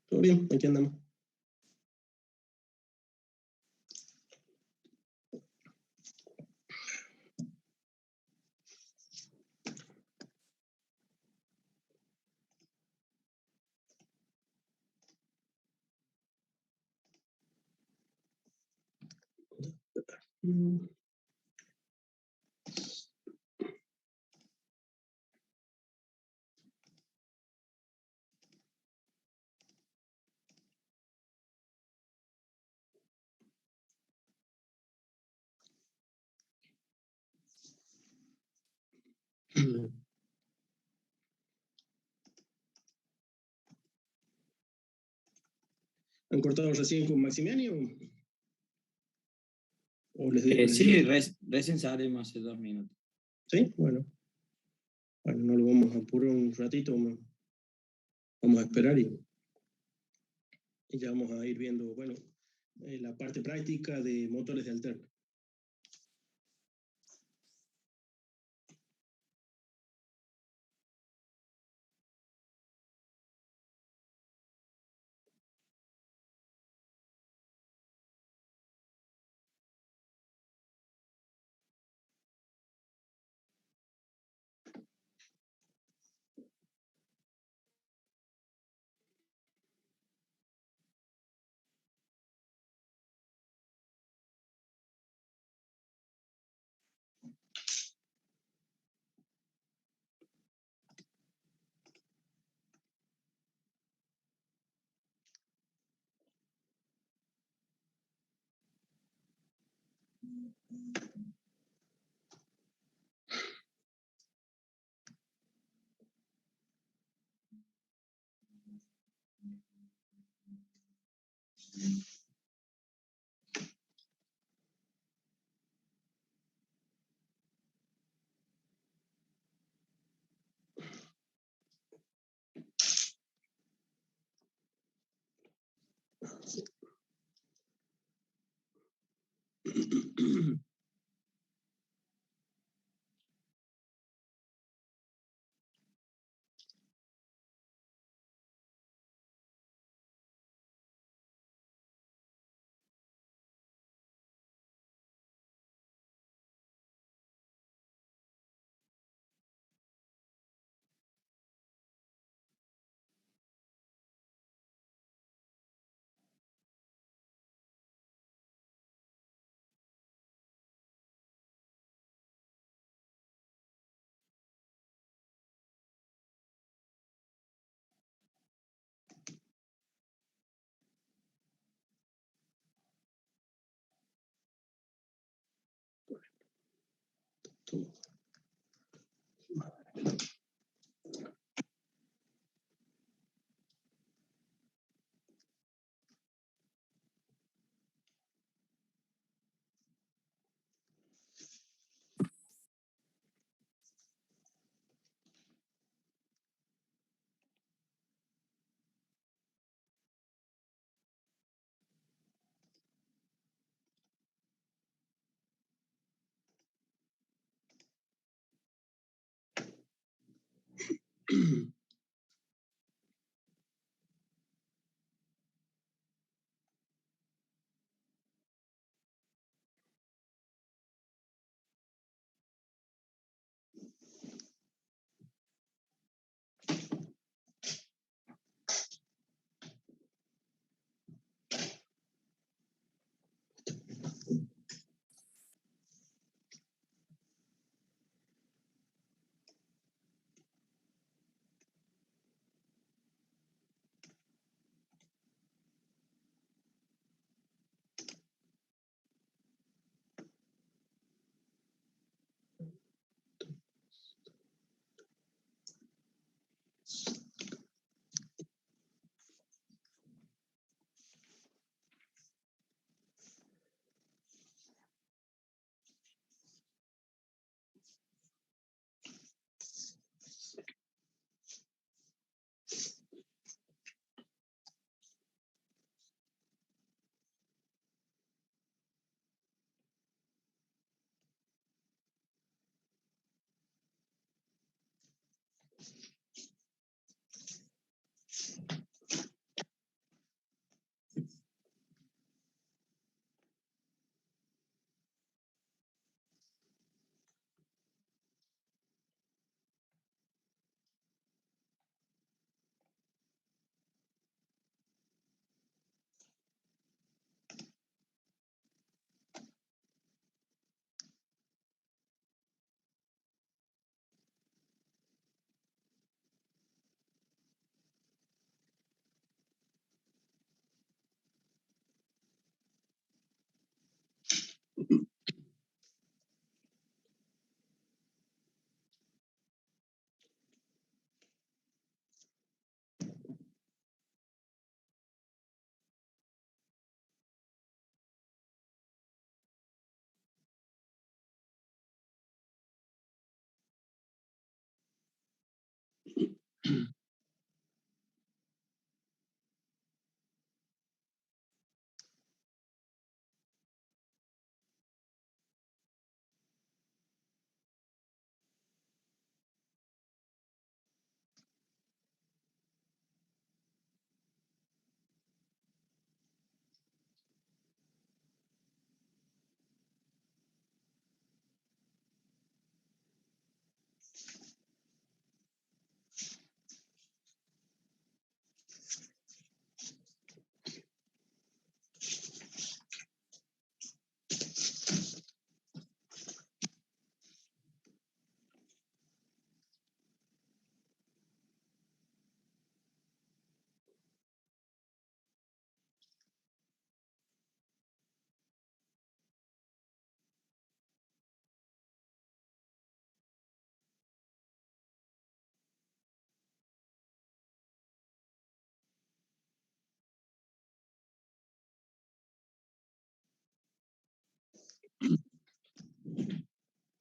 Todo bien, aquí andamos. ¿Han cortado recién con Maximiani o les digo? Sí, recién salimos hace 2 minutos. Sí, bueno. Bueno, no lo vamos a apurar un ratito, vamos a esperar y ya vamos a ir viendo, bueno, la parte práctica de motores de alterna.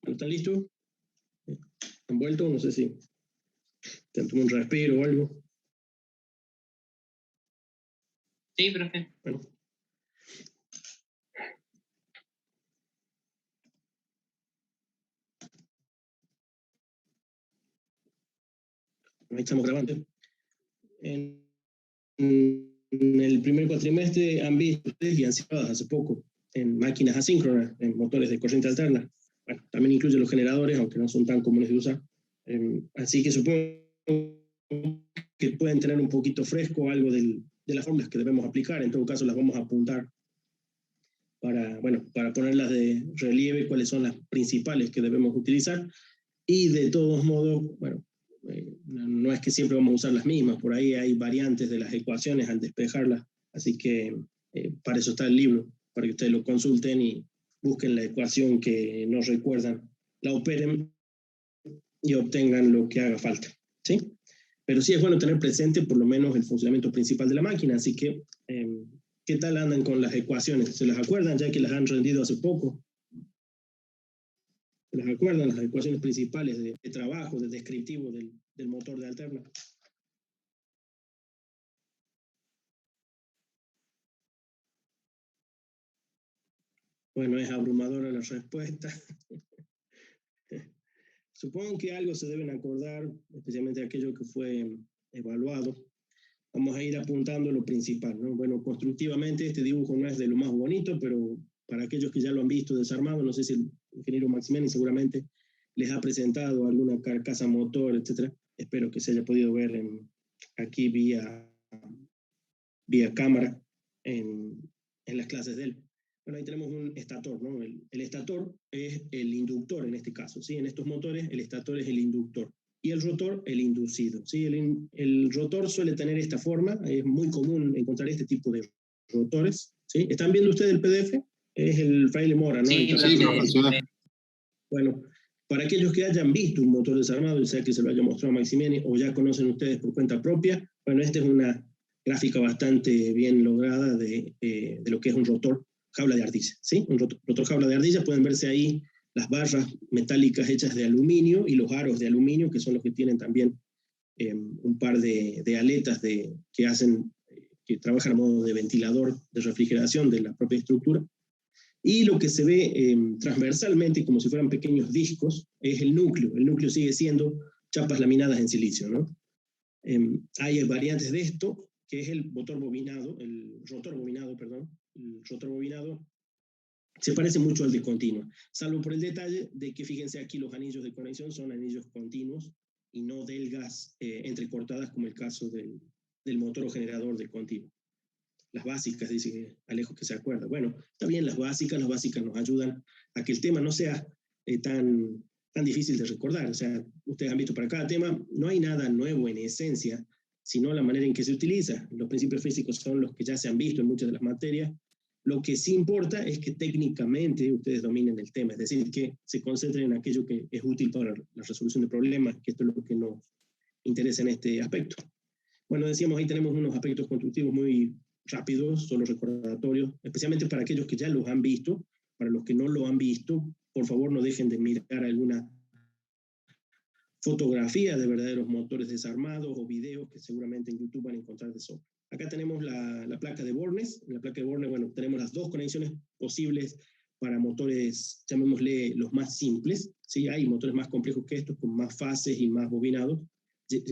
¿Están listos? ¿Han vuelto? No sé si te han tomado un respiro o algo. Sí, profe. Bueno. Ahí estamos grabando. En el primer cuatrimestre han visto ustedes y han citado hace poco en máquinas asíncronas, en motores de corriente alterna. Bueno, también incluye los generadores, aunque no son tan comunes de usar. Así que supongo que pueden tener un poquito fresco algo de las fórmulas que debemos aplicar. En todo caso, las vamos a apuntar para ponerlas de relieve, cuáles son las principales que debemos utilizar. Y de todos modos, bueno, no es que siempre vamos a usar las mismas, por ahí hay variantes de las ecuaciones al despejarlas, así que para eso está el libro, para que ustedes lo consulten y busquen la ecuación que no recuerdan, la operen y obtengan lo que haga falta, ¿sí? Pero sí es bueno tener presente por lo menos el funcionamiento principal de la máquina, así que ¿qué tal andan con las ecuaciones? ¿Se las acuerdan ya que las han rendido hace poco? ¿Se las acuerdan las ecuaciones principales de trabajo, de descriptivo del motor de alterna? Bueno, es abrumadora la respuesta. Supongo que algo se deben acordar, especialmente aquello que fue evaluado. Vamos a ir apuntando lo principal, ¿no? Bueno, constructivamente este dibujo no es de lo más bonito, pero para aquellos que ya lo han visto desarmado, no sé si el ingeniero Maximeni seguramente les ha presentado alguna carcasa motor, etcétera. Espero que se haya podido ver aquí vía cámara en las clases de él. Bueno, ahí tenemos un estator, ¿no? El estator es el inductor en este caso, ¿sí? En estos motores el estator es el inductor y el rotor el inducido, ¿sí? El rotor suele tener esta forma, es muy común encontrar este tipo de rotores, ¿sí? ¿Están viendo ustedes el PDF? Es el Fraile Mora, ¿no? Sí, profesor. Bueno, para aquellos que hayan visto un motor desarmado, sea que se lo haya mostrado a Maximeni o ya conocen ustedes por cuenta propia, bueno, esta es una gráfica bastante bien lograda de lo que es un rotor jaula de ardilla, ¿sí? Un rotor jaula de ardilla, pueden verse ahí las barras metálicas hechas de aluminio y los aros de aluminio, que son los que tienen también un par de aletas que trabajan a modo de ventilador de refrigeración de la propia estructura. Y lo que se ve transversalmente, como si fueran pequeños discos, es el núcleo. El núcleo sigue siendo chapas laminadas en silicio, ¿no? Hay variantes de esto, que es el rotor bobinado. El rotor bobinado se parece mucho al de continuo, salvo por el detalle de que fíjense aquí los anillos de conexión son anillos continuos y no delgas entrecortadas como el caso del motor o generador de continuo. Las básicas, dice Alejo que se acuerda. Bueno, está bien, las básicas nos ayudan a que el tema no sea tan difícil de recordar. O sea, ustedes han visto para cada tema, no hay nada nuevo en esencia, sino la manera en que se utiliza. Los principios físicos son los que ya se han visto en muchas de las materias. Lo que sí importa es que técnicamente ustedes dominen el tema, es decir, que se concentren en aquello que es útil para la resolución de problemas, que esto es lo que nos interesa en este aspecto. Bueno, decíamos, ahí tenemos unos aspectos constructivos muy rápidos, solo recordatorios, especialmente para aquellos que ya los han visto. Para los que no lo han visto, por favor no dejen de mirar alguna fotografía de verdaderos motores desarmados o videos que seguramente en YouTube van a encontrar de sobra. Acá tenemos la placa de Bornes. En la placa de Bornes, bueno, tenemos las dos conexiones posibles para motores, llamémosle los más simples, ¿sí? Hay motores más complejos que estos, con más fases y más bobinados.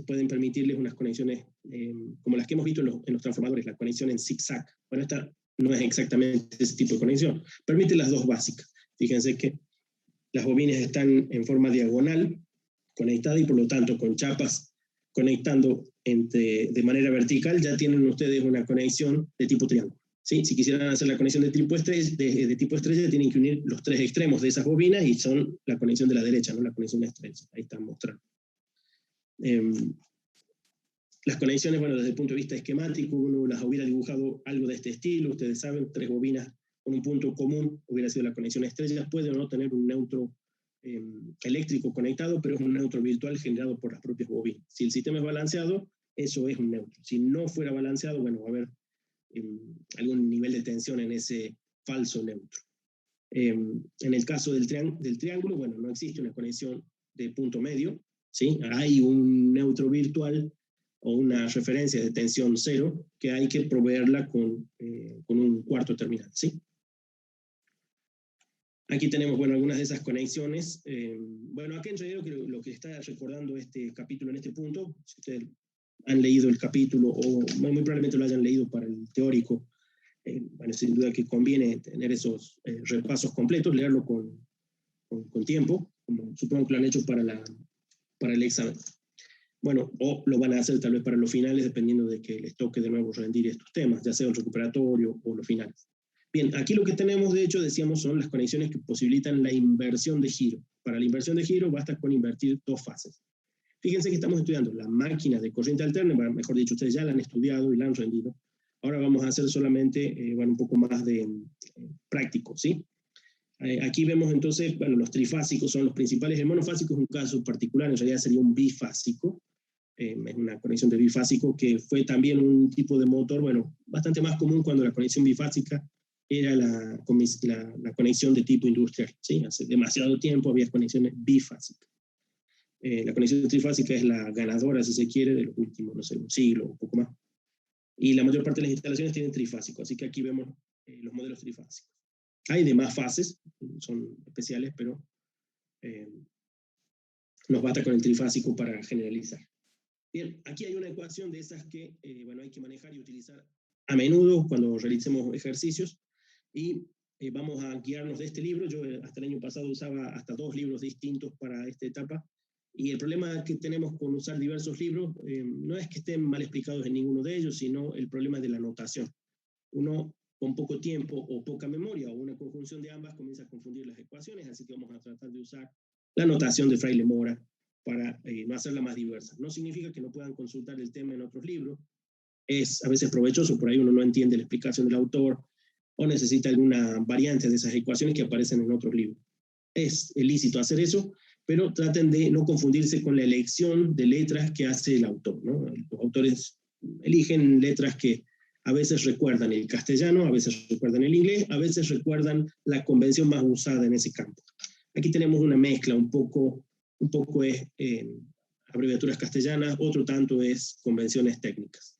Pueden permitirles unas conexiones como las que hemos visto en los transformadores, la conexión en zigzag. Bueno, esta no es exactamente ese tipo de conexión. Permite las dos básicas. Fíjense que las bobinas están en forma diagonal, conectada y por lo tanto con chapas conectando de manera vertical, ya tienen ustedes una conexión de tipo triángulo. ¿Sí? Si quisieran hacer la conexión de tipo estrella, tienen que unir los tres extremos de esas bobinas y son la conexión de la derecha, no la conexión de estrella. Ahí están mostrando. Las conexiones, bueno, desde el punto de vista esquemático, uno las hubiera dibujado algo de este estilo. Ustedes saben, tres bobinas con un punto común hubiera sido la conexión estrella. Puede o no tener un neutro eléctrico conectado, pero es un neutro virtual generado por las propias bobinas. Si el sistema es balanceado, eso es un neutro. Si no fuera balanceado, bueno, va a haber algún nivel de tensión en ese falso neutro. En el caso del triángulo, bueno, no existe una conexión de punto medio, ¿sí? Hay un neutro virtual o una referencia de tensión cero que hay que proveerla con un cuarto terminal, ¿sí? Aquí tenemos, bueno, algunas de esas conexiones. Bueno, acá en realidad lo que está recordando este capítulo en este punto, si ustedes han leído el capítulo o muy probablemente lo hayan leído para el teórico, bueno, sin duda que conviene tener esos repasos completos, leerlo con tiempo, como supongo que lo han hecho para el examen. Bueno, o lo van a hacer tal vez para los finales, dependiendo de que les toque de nuevo rendir estos temas, ya sea el recuperatorio o los finales. Bien, aquí lo que tenemos, de hecho, decíamos, son las conexiones que posibilitan la inversión de giro. Para la inversión de giro basta con invertir dos fases. Fíjense que estamos estudiando la máquina de corriente alterna, mejor dicho, ustedes ya la han estudiado y la han rendido. Ahora vamos a hacer solamente, bueno, un poco más de práctico, ¿sí? Aquí vemos entonces, bueno, los trifásicos son los principales. El monofásico es un caso particular, en realidad sería un bifásico. Es una conexión de bifásico que fue también un tipo de motor, bueno, bastante más común cuando la conexión bifásica era la conexión de tipo industrial, ¿sí? Hace demasiado tiempo había conexiones bifásicas. La conexión trifásica es la ganadora, si se quiere, de los últimos, no sé, un siglo o un poco más. Y la mayor parte de las instalaciones tienen trifásico, así que aquí vemos los modelos trifásicos. Hay demás fases, son especiales, pero nos basta con el trifásico para generalizar. Bien, aquí hay una ecuación de esas que bueno, hay que manejar y utilizar a menudo cuando realicemos ejercicios, y vamos a guiarnos de este libro. Yo hasta el año pasado usaba hasta 2 libros distintos para esta etapa, y el problema que tenemos con usar diversos libros no es que estén mal explicados en ninguno de ellos, sino el problema de la notación. Uno con poco tiempo o poca memoria, o una conjunción de ambas, comienza a confundir las ecuaciones, así que vamos a tratar de usar la notación de Fraile Mora para no hacerla más diversa. No significa que no puedan consultar el tema en otros libros, es a veces provechoso, por ahí uno no entiende la explicación del autor, o necesita alguna variante de esas ecuaciones que aparecen en otros libros. Es lícito hacer eso, pero traten de no confundirse con la elección de letras que hace el autor, ¿no? Los autores eligen letras que a veces recuerdan el castellano, a veces recuerdan el inglés, a veces recuerdan la convención más usada en ese campo. Aquí tenemos una mezcla, un poco es abreviaturas castellanas, otro tanto es convenciones técnicas.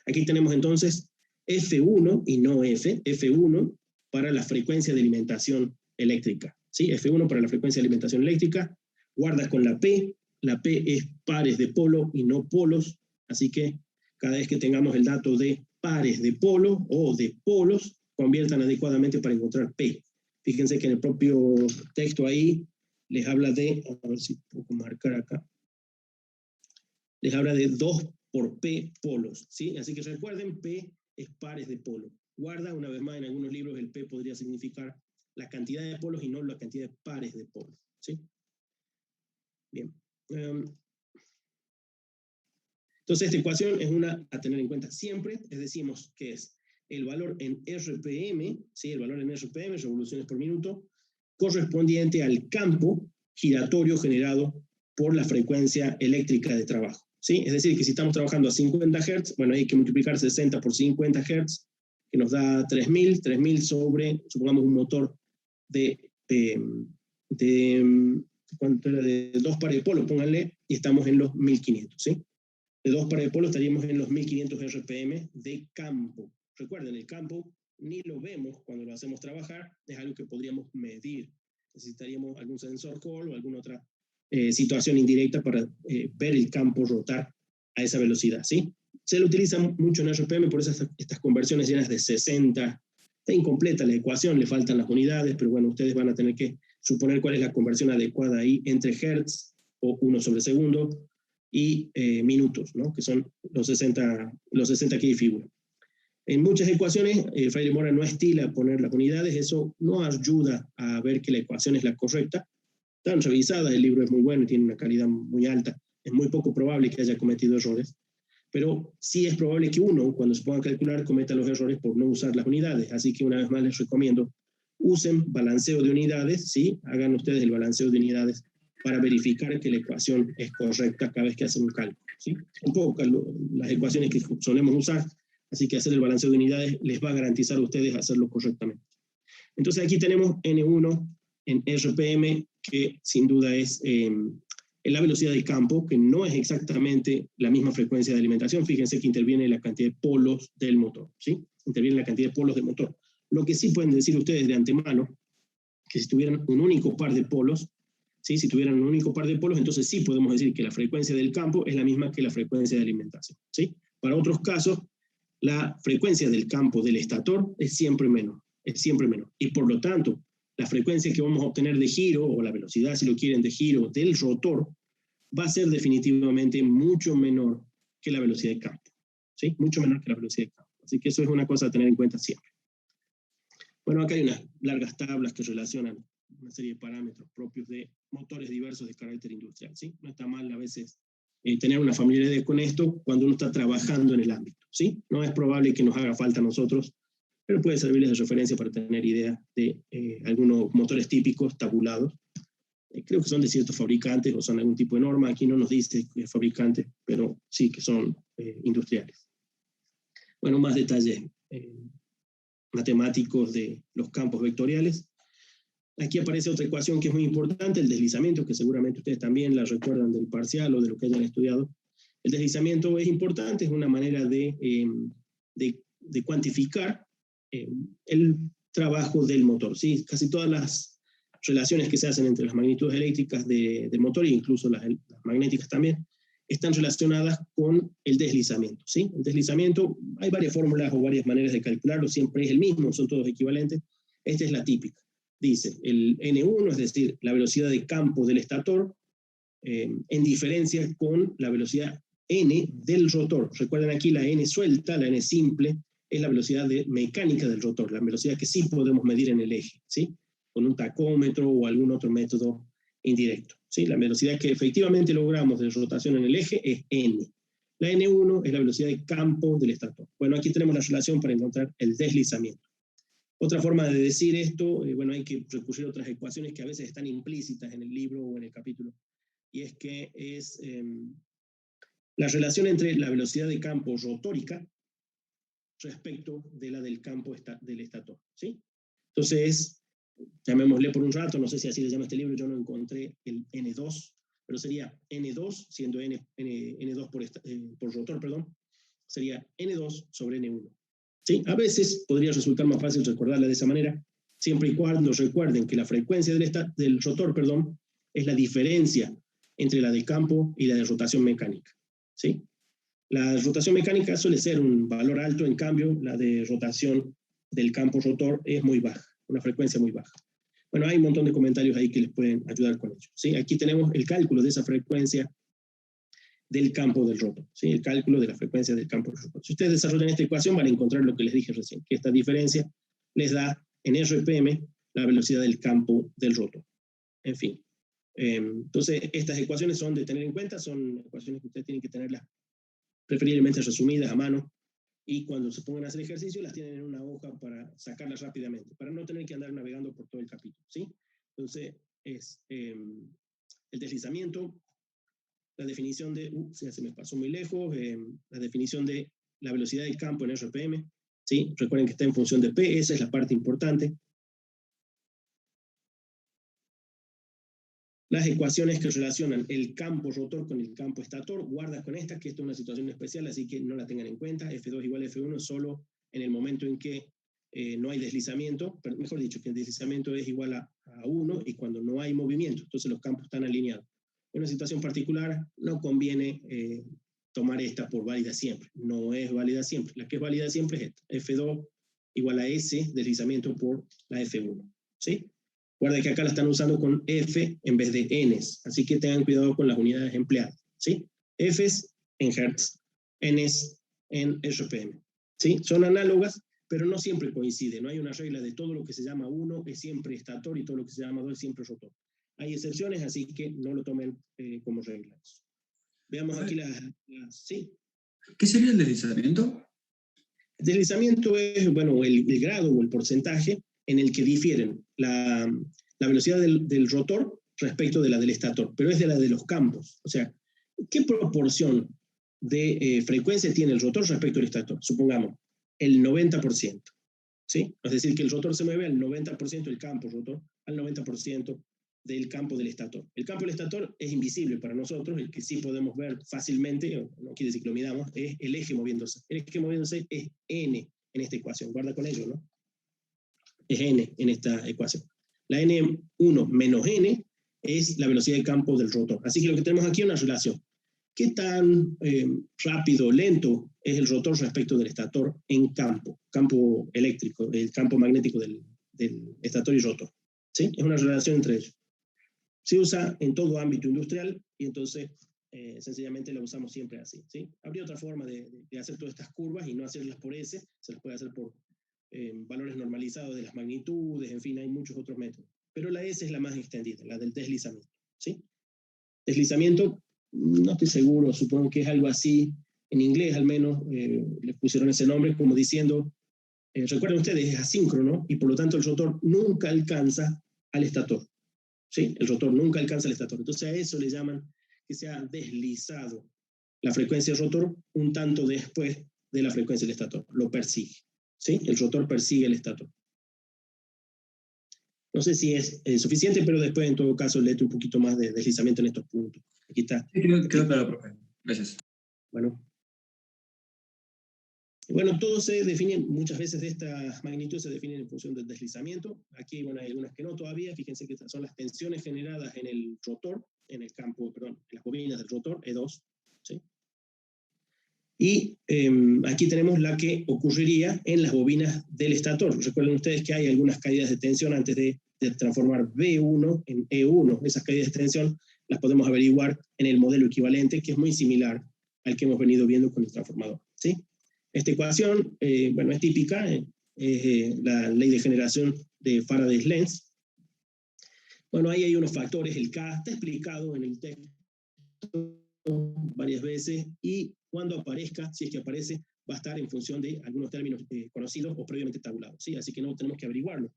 Aquí tenemos entonces F1 y no F1 para la frecuencia de alimentación eléctrica, ¿sí? F1 para la frecuencia de alimentación eléctrica, guarda con la P es pares de polo y no polos, así que cada vez que tengamos el dato de pares de polo o de polos, conviertan adecuadamente para encontrar P. Fíjense que en el propio texto ahí les habla de, a ver si puedo marcar acá, les habla de 2 por P polos, ¿sí? Así que recuerden, P es pares de polo. Guarda, una vez más, en algunos libros el P podría significar la cantidad de polos y no la cantidad de pares de polos, ¿sí? Bien. Entonces, esta ecuación es una a tener en cuenta siempre, es decimos que es el valor en RPM, ¿sí? El valor en RPM, revoluciones por minuto, correspondiente al campo giratorio generado por la frecuencia eléctrica de trabajo, ¿sí? Es decir, que si estamos trabajando a 50 Hz, bueno, hay que multiplicar 60 por 50 Hz, que nos da 3000 sobre, supongamos, un motor ¿cuánto era? De 2 pares de polos, pónganle, y estamos en los 1500, ¿sí? De 2 pares de polos estaríamos en los 1500 RPM de campo. Recuerden, el campo ni lo vemos cuando lo hacemos trabajar, es algo que podríamos medir. Necesitaríamos algún sensor call o alguna otra situación indirecta para ver el campo rotar a esa velocidad, ¿sí? Se lo utiliza mucho en RPM, por eso estas conversiones llenas de 60. Está incompleta la ecuación, le faltan las unidades, pero bueno, ustedes van a tener que suponer cuál es la conversión adecuada ahí entre hertz o 1 sobre segundo y minutos, ¿no? Que son los 60 que hay figura. En muchas ecuaciones, Fraile Mora no estila poner las unidades, eso no ayuda a ver que la ecuación es la correcta. Están revisadas, el libro es muy bueno y tiene una calidad muy alta, es muy poco probable que haya cometido errores, pero sí es probable que uno, cuando se ponga a calcular, cometa los errores por no usar las unidades, así que una vez más les recomiendo, usen balanceo de unidades, ¿sí? Hagan ustedes el balanceo de unidades para verificar que la ecuación es correcta cada vez que hacen un cálculo, ¿sí? Un poco las ecuaciones que solemos usar, así que hacer el balanceo de unidades les va a garantizar a ustedes hacerlo correctamente. Entonces aquí tenemos N1 en RPM, que sin duda es la velocidad del campo, que no es exactamente la misma frecuencia de alimentación. Fíjense que interviene la cantidad de polos del motor, ¿sí? Interviene la cantidad de polos del motor. Lo que sí pueden decir ustedes de antemano, que si tuvieran un único par de polos, ¿sí? Si tuvieran un único par de polos, entonces sí podemos decir que la frecuencia del campo es la misma que la frecuencia de alimentación, ¿sí? Para otros casos, la frecuencia del campo del estator es siempre menor, y por lo tanto, la frecuencia que vamos a obtener de giro, o la velocidad, si lo quieren, de giro del rotor, va a ser definitivamente mucho menor que la velocidad de campo, ¿sí? Mucho menor que la velocidad de campo. Así que eso es una cosa a tener en cuenta siempre. Bueno, acá hay unas largas tablas que relacionan una serie de parámetros propios de motores diversos de carácter industrial, ¿sí? No está mal a veces tener una familiaridad con esto cuando uno está trabajando en el ámbito, ¿sí? No es probable que nos haga falta a nosotros, pero puede servirles de referencia para tener idea de algunos motores típicos tabulados. Creo que son de ciertos fabricantes o son algún tipo de norma. Aquí no nos dice que es fabricante, pero sí que son industriales. Bueno, más detalles matemáticos de los campos vectoriales. Aquí aparece otra ecuación que es muy importante, el deslizamiento, que seguramente ustedes también la recuerdan del parcial o de lo que hayan estudiado. El deslizamiento es importante, es una manera de cuantificar el trabajo del motor, ¿sí? Casi todas las relaciones que se hacen entre las magnitudes eléctricas del motor, e incluso las magnéticas también, están relacionadas con el deslizamiento, ¿sí? El deslizamiento, hay varias fórmulas o varias maneras de calcularlo, siempre es el mismo, son todos equivalentes. Esta es la típica. Dice, el N1, es decir, la velocidad de campo del estator, en diferencia con la velocidad N del rotor. Recuerden aquí la N suelta, la N simple, es la velocidad mecánica del rotor, la velocidad que sí podemos medir en el eje, ¿sí? Con un tacómetro o algún otro método indirecto, ¿sí? La velocidad que efectivamente logramos de rotación en el eje es N. La N1 es la velocidad de campo del estator. Bueno, aquí tenemos la relación para encontrar el deslizamiento. Otra forma de decir esto, bueno, hay que recurrir a otras ecuaciones que a veces están implícitas en el libro o en el capítulo, y es que es la relación entre la velocidad de campo rotórica respecto de la del campo del estator, ¿sí? Entonces, llamémosle por un rato, no sé si así le llama este libro, yo no encontré el N2, pero sería N2, siendo N2 por rotor, perdón, sería N2 sobre N1. ¿Sí? A veces podría resultar más fácil recordarla de esa manera, siempre y cuando recuerden que la frecuencia del rotor, perdón, es la diferencia entre la de campo y la de rotación mecánica, ¿sí? La rotación mecánica suele ser un valor alto, en cambio, la de rotación del campo rotor es muy baja, una frecuencia muy baja. Bueno, hay un montón de comentarios ahí que les pueden ayudar con ello, ¿sí? Aquí tenemos el cálculo de esa frecuencia del campo del rotor, ¿sí? El cálculo de la frecuencia del campo del rotor. Si ustedes desarrollan esta ecuación van a encontrar lo que les dije recién, que esta diferencia les da en RPM la velocidad del campo del rotor. En fin. Entonces, estas ecuaciones son de tener en cuenta, son ecuaciones que ustedes tienen que tenerlas preferiblemente resumidas a mano, y cuando se pongan a hacer ejercicio las tienen en una hoja para sacarlas rápidamente, para no tener que andar navegando por todo el capítulo, ¿sí? Entonces, es el deslizamiento, la definición de, se me pasó muy lejos, la definición de la velocidad del campo en RPM, ¿sí? Recuerden que está en función de P, esa es la parte importante. Las ecuaciones que relacionan el campo rotor con el campo estator, guarda con esta, que esto es una situación especial, así que no la tengan en cuenta. F2 igual a F1 solo en el momento en que no hay deslizamiento, pero mejor dicho, que el deslizamiento es igual a 1 y cuando no hay movimiento, entonces los campos están alineados. En una situación particular no conviene tomar esta por válida siempre, no es válida siempre. La que es válida siempre es esta, F2 igual a S, deslizamiento por la F1, ¿sí? Guarda que acá la están usando con F en vez de Ns, así que tengan cuidado con las unidades empleadas, ¿sí? Fs en Hertz, Ns en RPM, ¿sí? Son análogas, pero no siempre coinciden, no hay una regla de todo lo que se llama 1 es siempre estator y todo lo que se llama 2 es siempre rotor. Hay excepciones, así que no lo tomen como regla. Veamos aquí sí. ¿Qué sería el deslizamiento? El deslizamiento es, bueno, el grado o el porcentaje en el que difieren la velocidad del rotor respecto de la del estator, pero es de la de los campos. O sea, ¿qué proporción de frecuencia tiene el rotor respecto al estator? Supongamos, el 90%. ¿sí? Es decir, que el rotor se mueve al 90% del campo rotor, al 90% del campo del estator. El campo del estator es invisible para nosotros, el que sí podemos ver fácilmente, no quiere decir que lo midamos, es el eje moviéndose. El eje moviéndose es n en esta ecuación, guarda con ello, ¿no? Es n en esta ecuación. La n1 menos n es la velocidad de campo del rotor. Así que lo que tenemos aquí es una relación. ¿Qué tan rápido o lento es el rotor respecto del estator en campo eléctrico, el campo magnético del estator y rotor? ¿Sí? Es una relación entre ellos. Se usa en todo ámbito industrial y entonces sencillamente la usamos siempre así, ¿sí? Habría otra forma de hacer todas estas curvas y no hacerlas por S, se las puede hacer por valores normalizados de las magnitudes, en fin, hay muchos otros métodos. Pero la S es la más extendida, la del deslizamiento, ¿sí? Deslizamiento, no estoy seguro, supongo que es algo así, en inglés al menos, les pusieron ese nombre como diciendo, recuerden ustedes, es asíncrono y por lo tanto el rotor nunca alcanza al estator, ¿sí? El rotor nunca alcanza al estator, entonces a eso le llaman que se ha deslizado la frecuencia del rotor un tanto después de la frecuencia del estator, lo persigue, ¿sí? El rotor persigue el estator. No sé si es suficiente, pero después en todo caso leete un poquito más de deslizamiento en estos puntos. Aquí está. Sí, quedó claro, profe. Gracias. Bueno, todo se define, muchas veces de estas magnitudes se definen en función del deslizamiento. Aquí, bueno, hay algunas que no todavía. Fíjense que estas son las tensiones generadas en el rotor, en el campo, perdón, en las bobinas del rotor, E2, ¿sí? Y aquí tenemos la que ocurriría en las bobinas del estator. Recuerden ustedes que hay algunas caídas de tensión antes de transformar B1 en E1. Esas caídas de tensión las podemos averiguar en el modelo equivalente, que es muy similar al que hemos venido viendo con el transformador, ¿sí? Esta ecuación, bueno, es típica, la ley de generación de Faraday-Lenz. Bueno, ahí hay unos factores, el K está explicado en el texto varias veces, y cuando aparezca, si es que aparece, va a estar en función de algunos términos conocidos o previamente tabulados, ¿sí? Así que no tenemos que averiguarlo.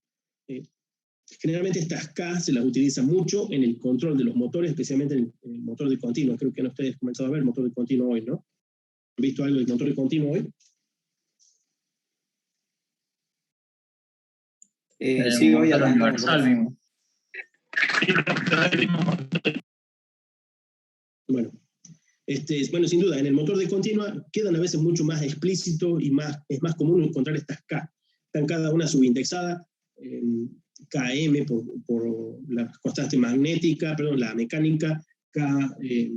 Generalmente estas K se las utiliza mucho en el control de los motores, especialmente en el motor de continuo. Creo que han ustedes comenzado a ver el motor de continuo hoy, ¿no? ¿Han visto algo del motor de continuo hoy? Sí, hoy arrancamos. Bueno, bueno, sin duda, en el motor de continua quedan a veces mucho más explícito y es más común encontrar estas K. Están cada una subindexada, Km por la constante magnética, perdón, la mecánica, Ke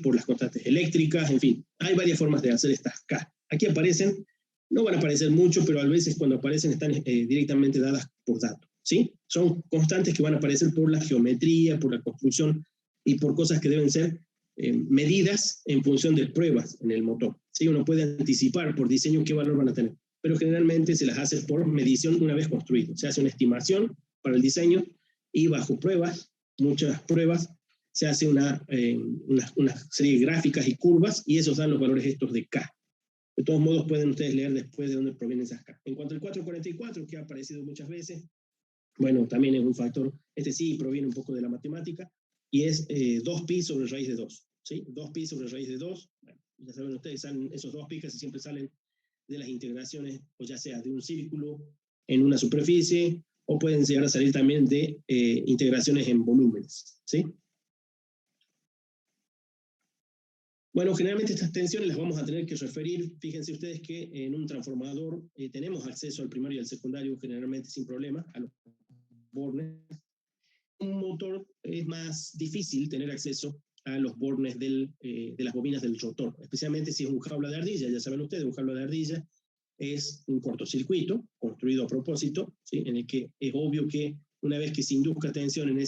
por las constantes eléctricas, en fin, hay varias formas de hacer estas K. Aquí aparecen, no van a aparecer mucho, pero a veces cuando aparecen están directamente dadas por datos, ¿sí? Son constantes que van a aparecer por la geometría, por la construcción y por cosas que deben ser medidas en función de pruebas en el motor, ¿sí? Uno puede anticipar por diseño qué valor van a tener, pero generalmente se las hace por medición una vez construido. Se hace una estimación para el diseño y bajo pruebas, muchas pruebas, se hace una serie de gráficas y curvas y esos dan los valores estos de K. De todos modos pueden ustedes leer después de dónde provienen esas K. En cuanto al 444, que ha aparecido muchas veces, bueno, también es un factor, sí proviene un poco de la matemática, y es 2pi sobre raíz de 2, ¿sí? 2pi sobre raíz de 2, bueno, ya saben ustedes, esos 2pi que siempre salen de las integraciones, o ya sea de un círculo en una superficie, o pueden llegar a salir también de integraciones en volúmenes, ¿sí? Bueno, generalmente estas tensiones las vamos a tener que referir. Fíjense ustedes que en un transformador tenemos acceso al primario y al secundario generalmente sin problema, a los bornes. Un motor es más difícil tener acceso a los bornes de las bobinas del rotor, especialmente si es un jaula de ardilla. Ya saben ustedes, un jaula de ardilla es un cortocircuito construido a propósito, ¿sí? En el que es obvio que una vez que se induzca tensión en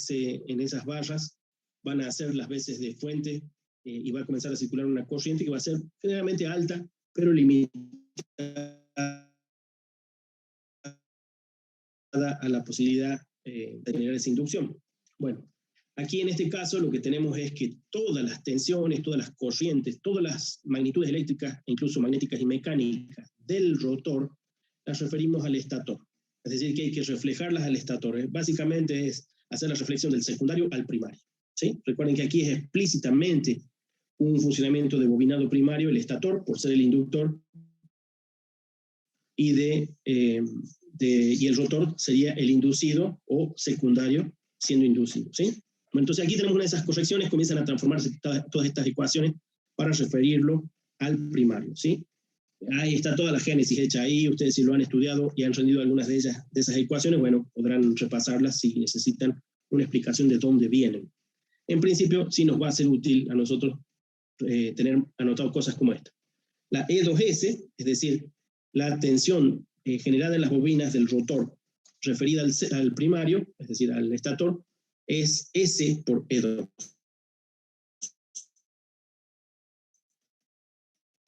esas barras, van a hacer las veces de fuente y va a comenzar a circular una corriente que va a ser generalmente alta, pero limitada a la posibilidad de generar esa inducción. Bueno, aquí en este caso lo que tenemos es que todas las tensiones, todas las corrientes, todas las magnitudes eléctricas, incluso magnéticas y mecánicas del rotor, las referimos al estator. Es decir, que hay que reflejarlas al estator. Básicamente es hacer la reflexión del secundario al primario, ¿sí? Recuerden que aquí es explícitamente un funcionamiento de bobinado primario, el estator, por ser el inductor, y de y el rotor sería el inducido o secundario siendo inducido, ¿sí? Bueno, entonces aquí tenemos una de esas correcciones, comienzan a transformarse todas estas ecuaciones para referirlo al primario, ¿sí? Ahí está toda la génesis hecha ahí, ustedes si lo han estudiado y han rendido algunas de ellas, de esas ecuaciones, bueno, podrán repasarlas si necesitan una explicación de dónde vienen. En principio, sí nos va a ser útil a nosotros tener anotado cosas como esta. La E2S, es decir, la tensión generada en las bobinas del rotor referida al primario, es decir, al estator, es S por E2.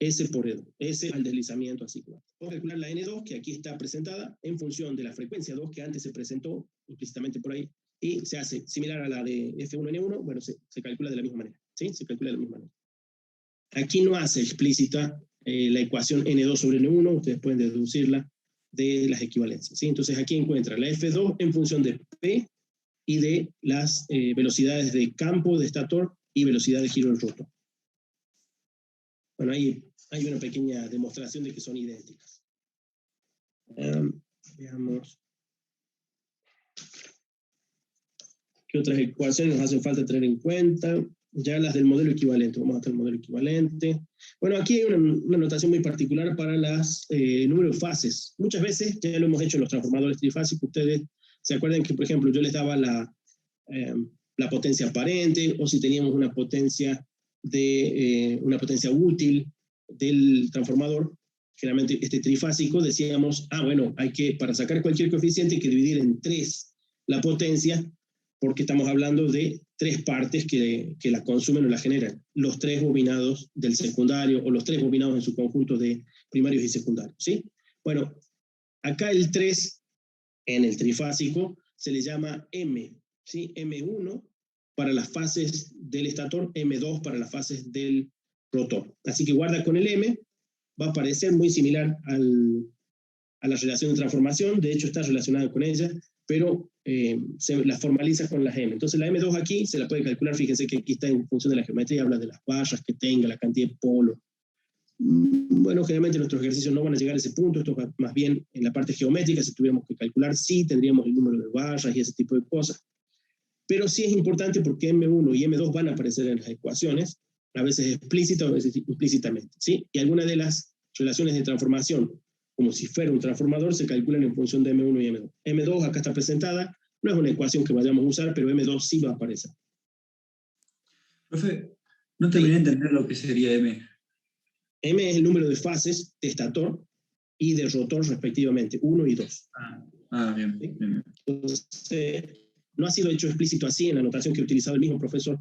S por E2, S al deslizamiento así. Vamos a calcular la N2, que aquí está presentada, en función de la frecuencia 2, que antes se presentó implícitamente por ahí, y se hace similar a la de F1N1, bueno, se calcula de la misma manera, ¿sí? Se calcula de la misma manera. Aquí no hace explícita la ecuación N2 sobre N1, ustedes pueden deducirla de las equivalencias, ¿sí? Entonces aquí encuentra la F2 en función de P y de las velocidades de campo de estator y velocidad de giro del rotor. Bueno, ahí hay una pequeña demostración de que son idénticas. Veamos. ¿Qué otras ecuaciones nos hacen falta tener en cuenta? Ya las del modelo equivalente. Vamos hasta el modelo equivalente. Bueno, aquí hay una notación muy particular para las números de fases. Muchas veces, ya lo hemos hecho en los transformadores trifásicos, ustedes se acuerdan que, por ejemplo, yo les daba la potencia aparente, o si teníamos una potencia útil del transformador, generalmente este trifásico, decíamos, bueno, para sacar cualquier coeficiente hay que dividir en 3 la potencia, porque estamos hablando de 3 partes que la consumen o la generan, los 3 bobinados del secundario, o los 3 bobinados en su conjunto de primarios y secundarios, ¿sí? Bueno, acá el 3 en el trifásico se le llama M, ¿sí? M1 para las fases del estator, M2 para las fases del rotor. Así que guarda con el M, va a parecer muy similar a la relación de transformación, de hecho está relacionada con ella, pero se la formaliza con las M. Entonces la M2 aquí se la puede calcular, fíjense que aquí está en función de la geometría, habla de las barras que tenga, la cantidad de polos. Bueno, generalmente nuestros ejercicios no van a llegar a ese punto, esto es más bien en la parte geométrica, si tuviéramos que calcular, sí tendríamos el número de barras y ese tipo de cosas. Pero sí es importante porque M1 y M2 van a aparecer en las ecuaciones, a veces explícita o a veces implícitamente, ¿sí? Y algunas de las relaciones de transformación, como si fuera un transformador, se calculan en función de M1 y M2. M2 acá está presentada, no es una ecuación que vayamos a usar, pero M2 sí va a aparecer. Profe, no terminé de entender lo que sería M. M es el número de fases de estator y de rotor respectivamente, 1 y 2. Bien, ¿Sí? bien. Entonces, no ha sido hecho explícito así en la notación que ha utilizado el mismo profesor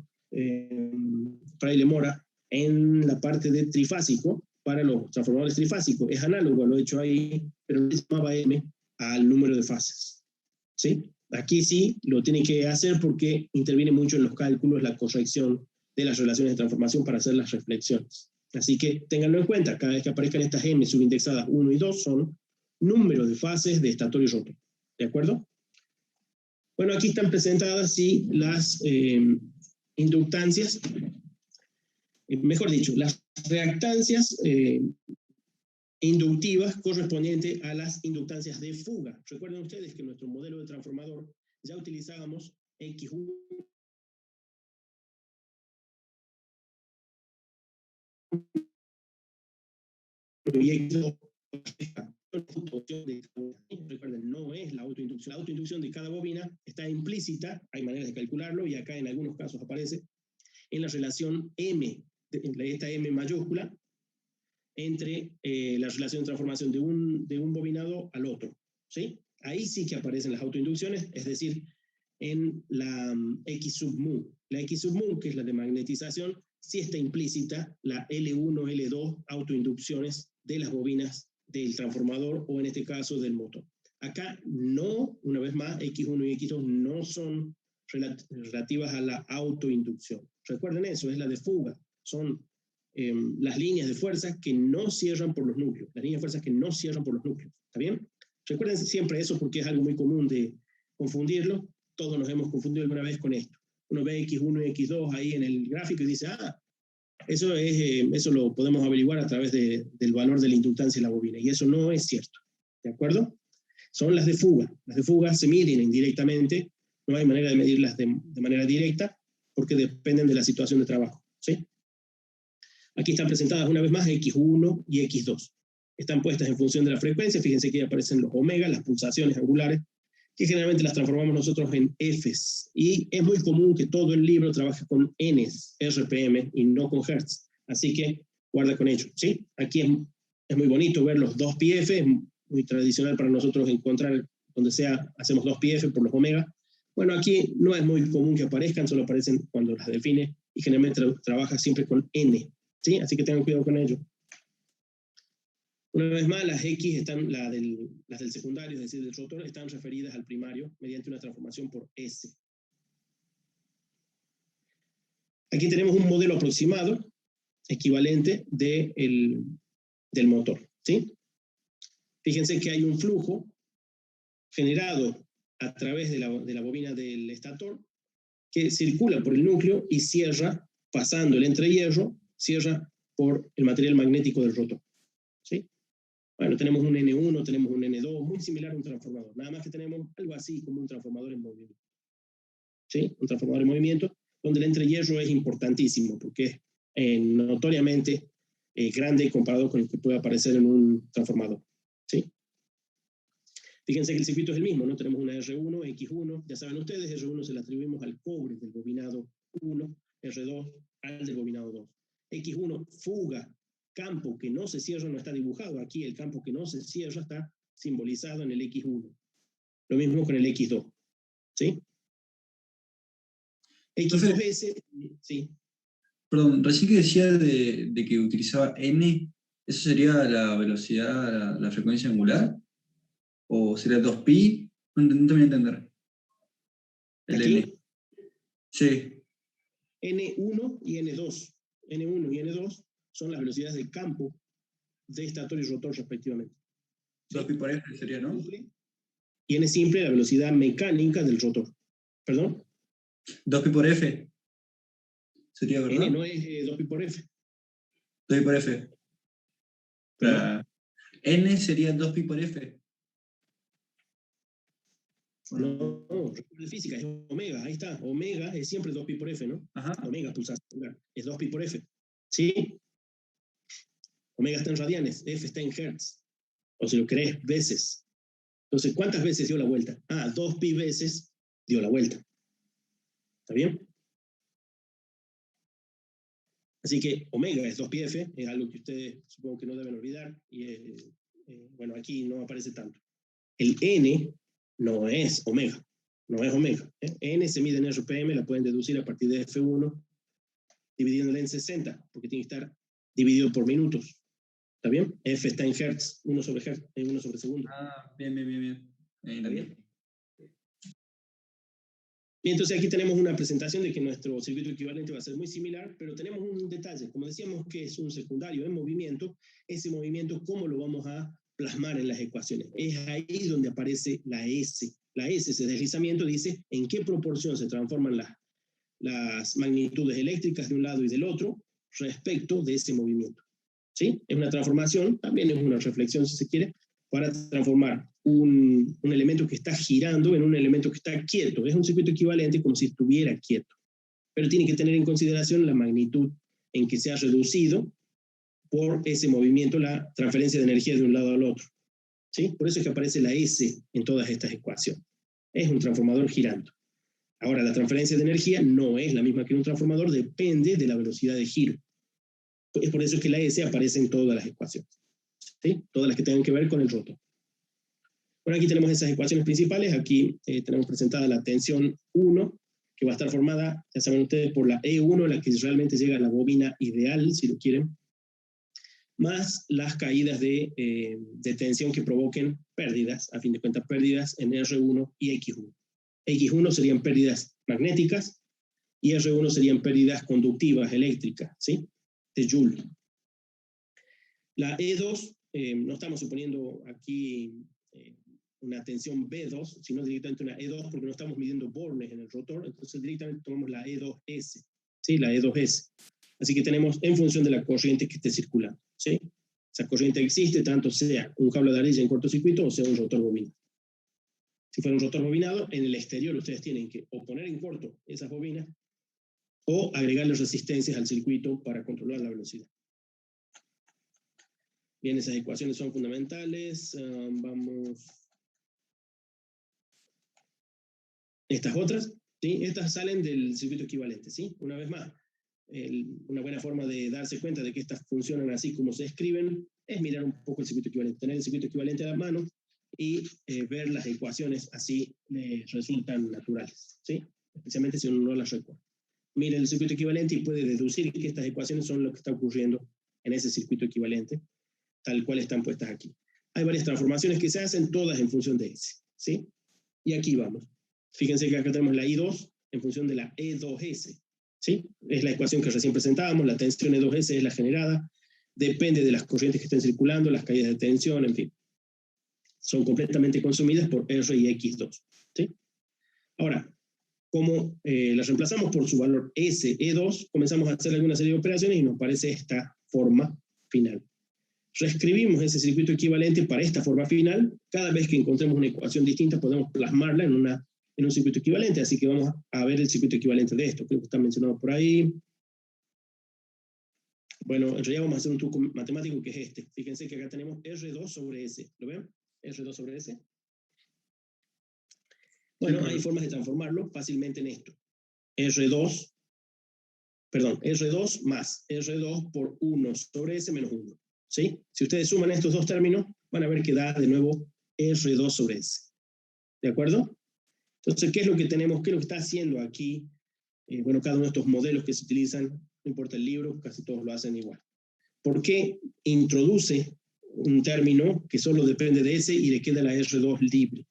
Fraile Mora en la parte de trifásico, para los transformadores trifásicos. Es análogo, lo he hecho ahí, pero no se llamaba M al número de fases. ¿Sí? Aquí sí lo tiene que hacer porque interviene mucho en los cálculos la corrección de las relaciones de transformación para hacer las reflexiones. Así que ténganlo en cuenta, cada vez que aparezcan estas M subindexadas 1 y 2 son números de fases de estator y rotor. ¿De acuerdo? Bueno, aquí están presentadas sí las inductancias, mejor dicho, las reactancias inductivas correspondientes a las inductancias de fuga. Recuerden ustedes que en nuestro modelo de transformador ya utilizábamos X1 y X2. Recuerden, no es la autoinducción. La autoinducción de cada bobina está implícita, hay maneras de calcularlo, y acá en algunos casos aparece, en la relación M, esta M mayúscula, entre la relación de transformación de un bobinado al otro, ¿sí? Ahí sí que aparecen las autoinducciones, es decir, en la X sub mu. La X sub mu, que es la de magnetización, sí está implícita la L1, L2 autoinducciones de las bobinas del transformador, o en este caso del motor. Acá no, una vez más, X1 y X2 no son relativas a la autoinducción. Recuerden eso, es la de fuga. Son las líneas de fuerza que no cierran por los núcleos. Las líneas de fuerza que no cierran por los núcleos. ¿Está bien? Recuerden siempre eso porque es algo muy común de confundirlo. Todos nos hemos confundido alguna vez con esto. Uno ve X1 y X2 ahí en el gráfico y dice, eso lo podemos averiguar a través del valor de la inductancia de la bobina. Y eso no es cierto. ¿De acuerdo? son las de fuga. Las de fuga se miden indirectamente, no hay manera de medirlas de manera directa, porque dependen de la situación de trabajo, ¿sí? Aquí están presentadas una vez más X1 y X2. Están puestas en función de la frecuencia, fíjense que ahí aparecen los omega, las pulsaciones angulares, que generalmente las transformamos nosotros en Fs. Y es muy común que todo el libro trabaje con Ns, RPM, y no con Hertz. Así que guarda con ello, ¿sí? Aquí es muy bonito ver los 2πf, es muy tradicional para nosotros encontrar donde sea, hacemos 2πf por los omega. Bueno, aquí no es muy común que aparezcan, solo aparecen cuando las define, y generalmente trabaja siempre con N, ¿sí? Así que tengan cuidado con ello. Una vez más, las X están, las del secundario, es decir, del rotor, están referidas al primario mediante una transformación por S. Aquí tenemos un modelo aproximado, equivalente del motor, ¿sí? Fíjense que hay un flujo generado a través de la bobina del estator que circula por el núcleo y cierra, pasando el entrehierro, cierra por el material magnético del rotor, ¿sí? Bueno, tenemos un N1, tenemos un N2, muy similar a un transformador, nada más que tenemos algo así como un transformador en movimiento, ¿sí? Un transformador en movimiento, donde el entrehierro es importantísimo, porque es notoriamente grande comparado con el que puede aparecer en un transformador, ¿sí? Fíjense que el circuito es el mismo, ¿no? Tenemos una R1, X1, ya saben ustedes, R1 se le atribuimos al cobre del bobinado 1, R2 al del bobinado 2. X1, fuga, campo que no se cierra, no está dibujado. Aquí el campo que no se cierra está simbolizado en el X1. Lo mismo con el X2, ¿sí? X2S, sí. Perdón, recién que decía de que utilizaba N, ¿eso sería la velocidad, la frecuencia angular? ¿O sería 2pi? No terminé de entender. El Aquí, N. Sí. N1 y N2. N1 y N2 son las velocidades de campo de estator y rotor respectivamente. 2pi por F sería, ¿no? Y N simple la velocidad mecánica del rotor. ¿Perdón? 2pi por F. Sería, ¿verdad? N no es 2pi por F. 2pi por F. N sería 2pi por F. No, recuerda física, es omega, ahí está. Omega es siempre 2pi por F, ¿no? Ajá. Omega pulsación es 2pi por F. ¿Sí? Omega está en radianes, F está en hertz. O si lo querés, veces. Entonces, ¿cuántas veces dio la vuelta? 2pi veces dio la vuelta. ¿Está bien? Así que omega es 2πf, es algo que ustedes supongo que no deben olvidar, y bueno, aquí no aparece tanto. El N no es omega, no es omega. N se mide en RPM, la pueden deducir a partir de F1, dividiéndola en 60, porque tiene que estar dividido por minutos. ¿Está bien? F está en hertz, 1 sobre hertz, 1 sobre segundo. Bien. ¿Está bien? Y entonces aquí tenemos una presentación de que nuestro circuito equivalente va a ser muy similar, pero tenemos un detalle. Como decíamos que es un secundario en movimiento, ese movimiento, ¿cómo lo vamos a plasmar en las ecuaciones? Es ahí donde aparece la S. La S, ese deslizamiento, dice en qué proporción se transforman las magnitudes eléctricas de un lado y del otro respecto de ese movimiento. ¿Sí? Es una transformación, también es una reflexión si se quiere, para transformar un elemento que está girando en un elemento que está quieto. Es un circuito equivalente como si estuviera quieto, pero tiene que tener en consideración la magnitud en que se ha reducido por ese movimiento la transferencia de energía de un lado al otro. ¿Sí? Por eso es que aparece la S en todas estas ecuaciones. Es un transformador girando. Ahora, la transferencia de energía no es la misma que en un transformador, depende de la velocidad de giro. Es por eso que la S aparece en todas las ecuaciones, ¿sí? Todas las que tengan que ver con el rotor. Bueno, aquí tenemos esas ecuaciones principales. Aquí tenemos presentada la tensión 1, que va a estar formada, ya saben ustedes, por la E1, la que realmente llega a la bobina ideal, si lo quieren, más las caídas de tensión que provoquen pérdidas, a fin de cuentas pérdidas en R1 y X1. X1 serían pérdidas magnéticas y R1 serían pérdidas conductivas, eléctricas, ¿sí? De Joule. La E2, no estamos suponiendo aquí una tensión B2, sino directamente una E2 porque no estamos midiendo bornes en el rotor, entonces directamente tomamos la E2S, ¿sí? La E2S. Así que tenemos en función de la corriente que esté circulando, ¿sí? Esa corriente existe tanto sea un cable de arilla en cortocircuito o sea un rotor bobina. Si fuera un rotor bobinado, en el exterior ustedes tienen que o poner en corto esas bobinas o agregarle resistencias al circuito para controlar la velocidad. Bien, esas ecuaciones son fundamentales. Vamos. Estas otras, ¿sí? Estas salen del circuito equivalente, ¿sí? Una vez más, una buena forma de darse cuenta de que estas funcionan así como se escriben es mirar un poco el circuito equivalente, tener el circuito equivalente a la mano y ver las ecuaciones así les resultan naturales, ¿sí? Especialmente si uno no las recuerda. Mira el circuito equivalente y puede deducir que estas ecuaciones son lo que está ocurriendo en ese circuito equivalente, tal cual están puestas aquí. Hay varias transformaciones que se hacen, todas en función de S, ¿sí? Y aquí vamos. Fíjense que acá tenemos la I2 en función de la E2S, ¿sí? Es la ecuación que recién presentábamos, la tensión E2S es la generada, depende de las corrientes que estén circulando, las caídas de tensión, en fin. Son completamente consumidas por R y X2, ¿sí? Ahora, como las reemplazamos por su valor SE2, comenzamos a hacer alguna serie de operaciones y nos parece esta forma final. Reescribimos ese circuito equivalente para esta forma final. Cada vez que encontremos una ecuación distinta podemos plasmarla en un circuito equivalente, así que vamos a ver el circuito equivalente de esto, creo que está mencionado por ahí. Bueno, en realidad vamos a hacer un truco matemático que es este. Fíjense que acá tenemos R2 sobre S, ¿lo ven? R2 sobre S. Bueno, hay formas de transformarlo fácilmente en esto. R2 más R2 por 1 sobre S menos 1, ¿sí? Si ustedes suman estos dos términos, van a ver que da de nuevo R2 sobre S. ¿De acuerdo? Entonces, ¿qué es lo que tenemos? ¿Qué es lo que está haciendo aquí? Bueno, cada uno de estos modelos que se utilizan, no importa el libro, casi todos lo hacen igual. ¿Por qué introduce un término que solo depende de S y le queda la R2 libre?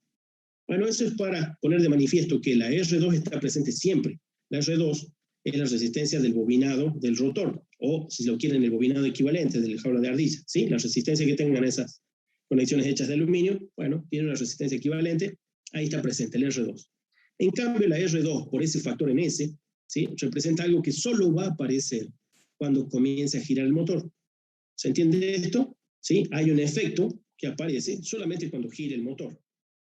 Bueno, eso es para poner de manifiesto que la R2 está presente siempre. La R2 es la resistencia del bobinado del rotor, o si lo quieren, el bobinado equivalente del jaula de ardilla, ¿sí? La resistencia que tengan esas conexiones hechas de aluminio, bueno, tiene una resistencia equivalente, ahí está presente el R2. En cambio, la R2, por ese factor en S, ¿sí? Representa algo que solo va a aparecer cuando comience a girar el motor. ¿Se entiende esto? ¿Sí? Hay un efecto que aparece solamente cuando gire el motor.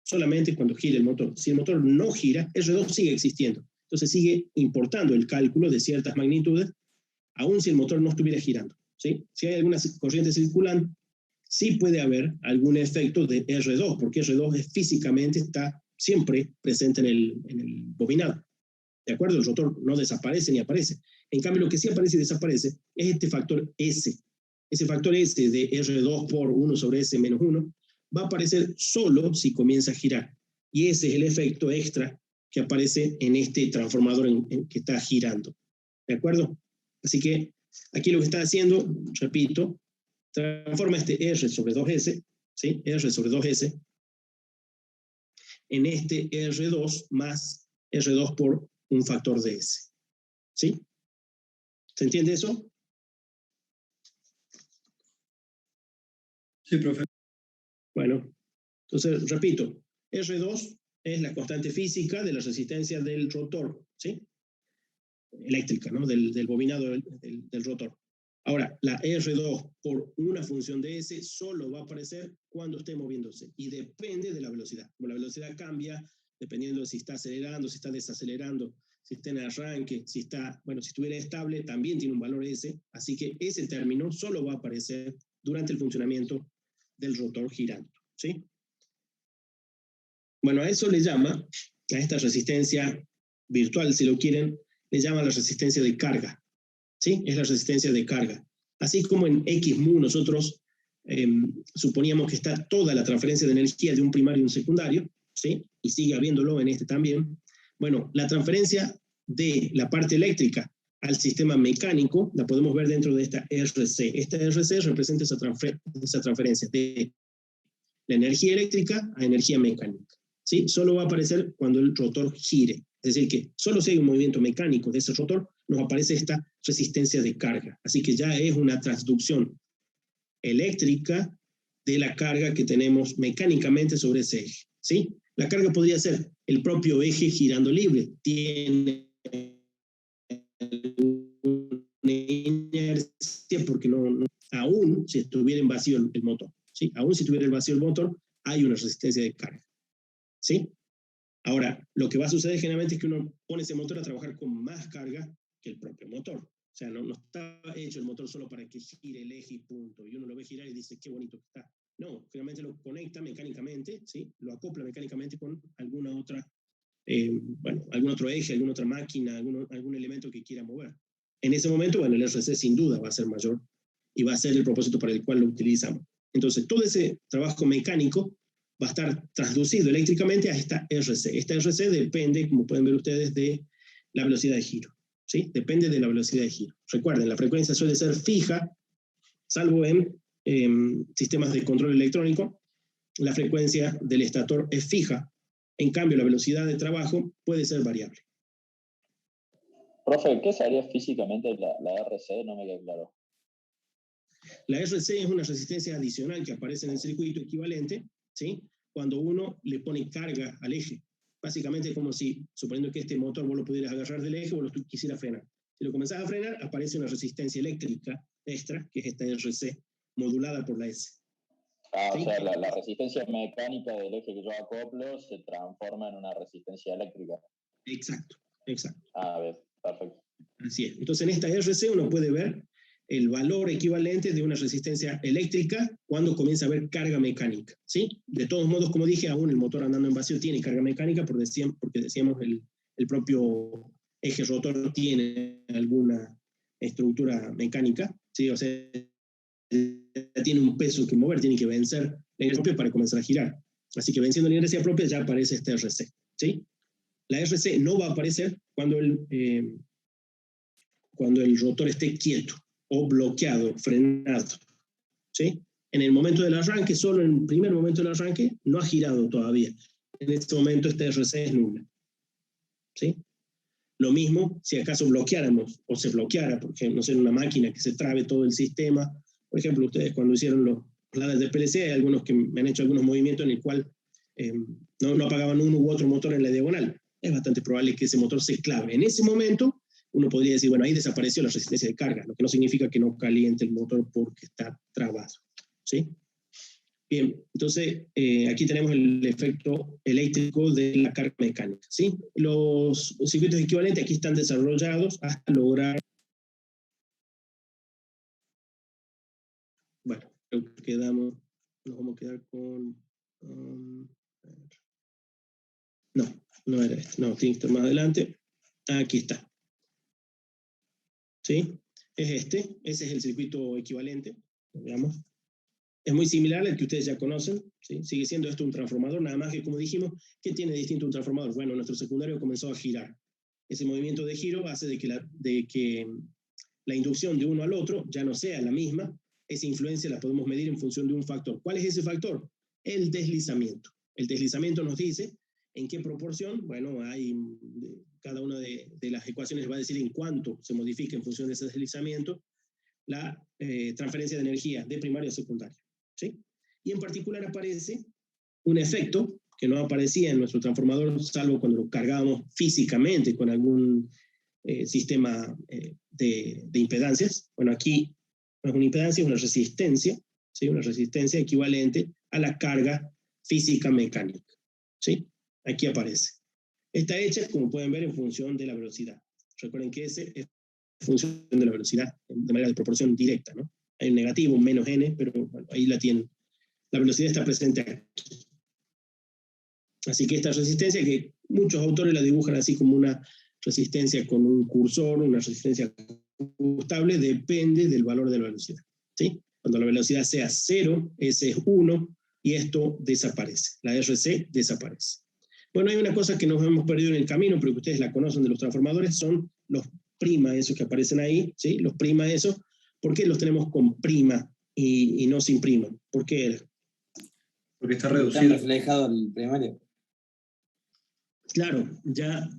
Solamente cuando gire el motor. Si el motor no gira, R2 sigue existiendo. Entonces sigue importando el cálculo de ciertas magnitudes, aun si el motor no estuviera girando, ¿sí? Si hay alguna corriente circulante, sí puede haber algún efecto de R2, porque R2 físicamente está siempre presente en el bobinado. ¿De acuerdo? El rotor no desaparece ni aparece. En cambio, lo que sí aparece y desaparece es este factor S. Ese factor S de R2 por 1 sobre S menos 1 va a aparecer solo si comienza a girar. Y ese es el efecto extra que aparece en este transformador que está girando. ¿De acuerdo? Así que aquí lo que está haciendo, repito, transforma este R sobre 2S, ¿sí? R sobre 2S, en este R2 más R2 por un factor de S. ¿Sí? ¿Se entiende eso? Sí, profe. Bueno, entonces, repito, R2 es la constante física de la resistencia del rotor, ¿sí? Eléctrica, ¿no? Del bobinado del rotor. Ahora, la R2 por una función de S solo va a aparecer cuando esté moviéndose y depende de la velocidad. Como la velocidad cambia, dependiendo de si está acelerando, si está desacelerando, si está en arranque, si está, bueno, si estuviera estable, también tiene un valor S, así que ese término solo va a aparecer durante el funcionamiento del rotor girando, ¿sí? Bueno, a eso le llama, a esta resistencia virtual, si lo quieren, le llama la resistencia de carga, ¿sí? Es la resistencia de carga. Así como en XMU nosotros suponíamos que está toda la transferencia de energía de un primario y un secundario, ¿sí? Y sigue habiéndolo en este también. Bueno, la transferencia de la parte eléctrica al sistema mecánico la podemos ver dentro de esta RC. Esta RC representa esa transferencia de la energía eléctrica a energía mecánica, ¿sí? Solo va a aparecer cuando el rotor gire. Es decir, que solo si hay un movimiento mecánico de ese rotor, nos aparece esta resistencia de carga. Así que ya es una transducción eléctrica de la carga que tenemos mecánicamente sobre ese eje, ¿sí? La carga podría ser el propio eje girando libre. Tiene una inercia porque aún si estuviera en vacío el motor, ¿sí? Aún si tuviera el vacío el motor, hay una resistencia de carga. ¿sí? Ahora, lo que va a suceder generalmente es que uno pone ese motor a trabajar con más carga que el propio motor. O sea, no está hecho el motor solo para que gire el eje y punto, y uno lo ve girar y dice, qué bonito que está. No, generalmente lo conecta mecánicamente, ¿sí? Lo acopla mecánicamente con alguna otra, algún otro eje, alguna otra máquina, algún elemento que quiera mover. En ese momento, bueno, el RC sin duda va a ser mayor y va a ser el propósito para el cual lo utilizamos. Entonces, todo ese trabajo mecánico va a estar traducido eléctricamente a esta RC. Esta RC depende, como pueden ver ustedes, de la velocidad de giro, ¿sí? Depende de la velocidad de giro. Recuerden, la frecuencia suele ser fija, salvo en sistemas de control electrónico. La frecuencia del estator es fija. En cambio, la velocidad de trabajo puede ser variable. Profe, ¿qué sería físicamente la RC? No me queda claro. La RC es una resistencia adicional que aparece en el circuito equivalente, ¿sí? Cuando uno le pone carga al eje. Básicamente es como si, suponiendo que este motor vos lo pudieras agarrar del eje o lo quisieras frenar. Si lo comenzás a frenar, aparece una resistencia eléctrica extra, que es esta RC, modulada por la S. ¿Sí? O sea, la resistencia mecánica del eje que yo acoplo se transforma en una resistencia eléctrica. Exacto, exacto. A ver, perfecto. Así es. Entonces, en esta RC uno puede ver el valor equivalente de una resistencia eléctrica cuando comienza a haber carga mecánica, ¿sí? De todos modos, como dije, aún el motor andando en vacío tiene carga mecánica porque decíamos el propio eje rotor tiene alguna estructura mecánica, ¿sí? O sea, tiene un peso que mover, tiene que vencer la inercia propia para comenzar a girar. Así que venciendo la inercia propia ya aparece esta RC, ¿sí? La RC no va a aparecer cuando el rotor esté quieto o bloqueado, frenado, ¿sí? En el momento del arranque, solo en el primer momento del arranque, no ha girado todavía. En este momento esta RC es nula, ¿sí? Lo mismo si acaso bloqueáramos o se bloqueara, por ejemplo, no sé, una máquina que se trabe todo el sistema. Por ejemplo, ustedes cuando hicieron los ladders de PLC, hay algunos que me han hecho algunos movimientos en el cual no apagaban uno u otro motor en la diagonal. Es bastante probable que ese motor se clave. En ese momento, uno podría decir, bueno, ahí desapareció la resistencia de carga, lo que no significa que no caliente el motor porque está trabado, ¿sí? Bien, entonces aquí tenemos el efecto eléctrico de la carga mecánica, ¿sí? Los circuitos equivalentes aquí están desarrollados hasta lograr... Bueno, creo que nos vamos a quedar con... no era este, no, tiene que estar más adelante. Aquí está. ¿Sí? Ese es el circuito equivalente, veamos. Es muy similar al que ustedes ya conocen, ¿sí? Sigue siendo esto un transformador, nada más que como dijimos, ¿qué tiene distinto un transformador? Bueno, nuestro secundario comenzó a girar. Ese movimiento de giro hace de que la inducción de uno al otro ya no sea la misma. Esa influencia la podemos medir en función de un factor. ¿Cuál es ese factor? El deslizamiento. El deslizamiento nos dice en qué proporción, bueno, cada una de las ecuaciones va a decir en cuánto se modifica en función de ese deslizamiento la transferencia de energía de primario a secundario, ¿sí? Y en particular aparece un efecto que no aparecía en nuestro transformador, salvo cuando lo cargábamos físicamente con algún sistema de impedancias. Bueno, aquí no es una impedancia, es una resistencia, ¿sí? Una resistencia equivalente a la carga física mecánica, ¿sí? Aquí aparece. Está hecha, como pueden ver, en función de la velocidad. Recuerden que ese es función de la velocidad, de manera de proporción directa, ¿no? Hay un negativo, un menos n, pero bueno, ahí la tienen. La velocidad está presente aquí. Así que esta resistencia, que muchos autores la dibujan así como una resistencia con un cursor, una resistencia ajustable, depende del valor de la velocidad, ¿sí? Cuando la velocidad sea 0, ese es 1, y esto desaparece. La RC desaparece. Bueno, hay una cosa que nos hemos perdido en el camino, pero que ustedes la conocen de los transformadores, son los prima, esos que aparecen ahí, ¿sí? Los prima, esos. ¿Por qué los tenemos con prima y no sin prima? ¿Por qué? Porque está Está reducido. reflejado el primario. Claro, ya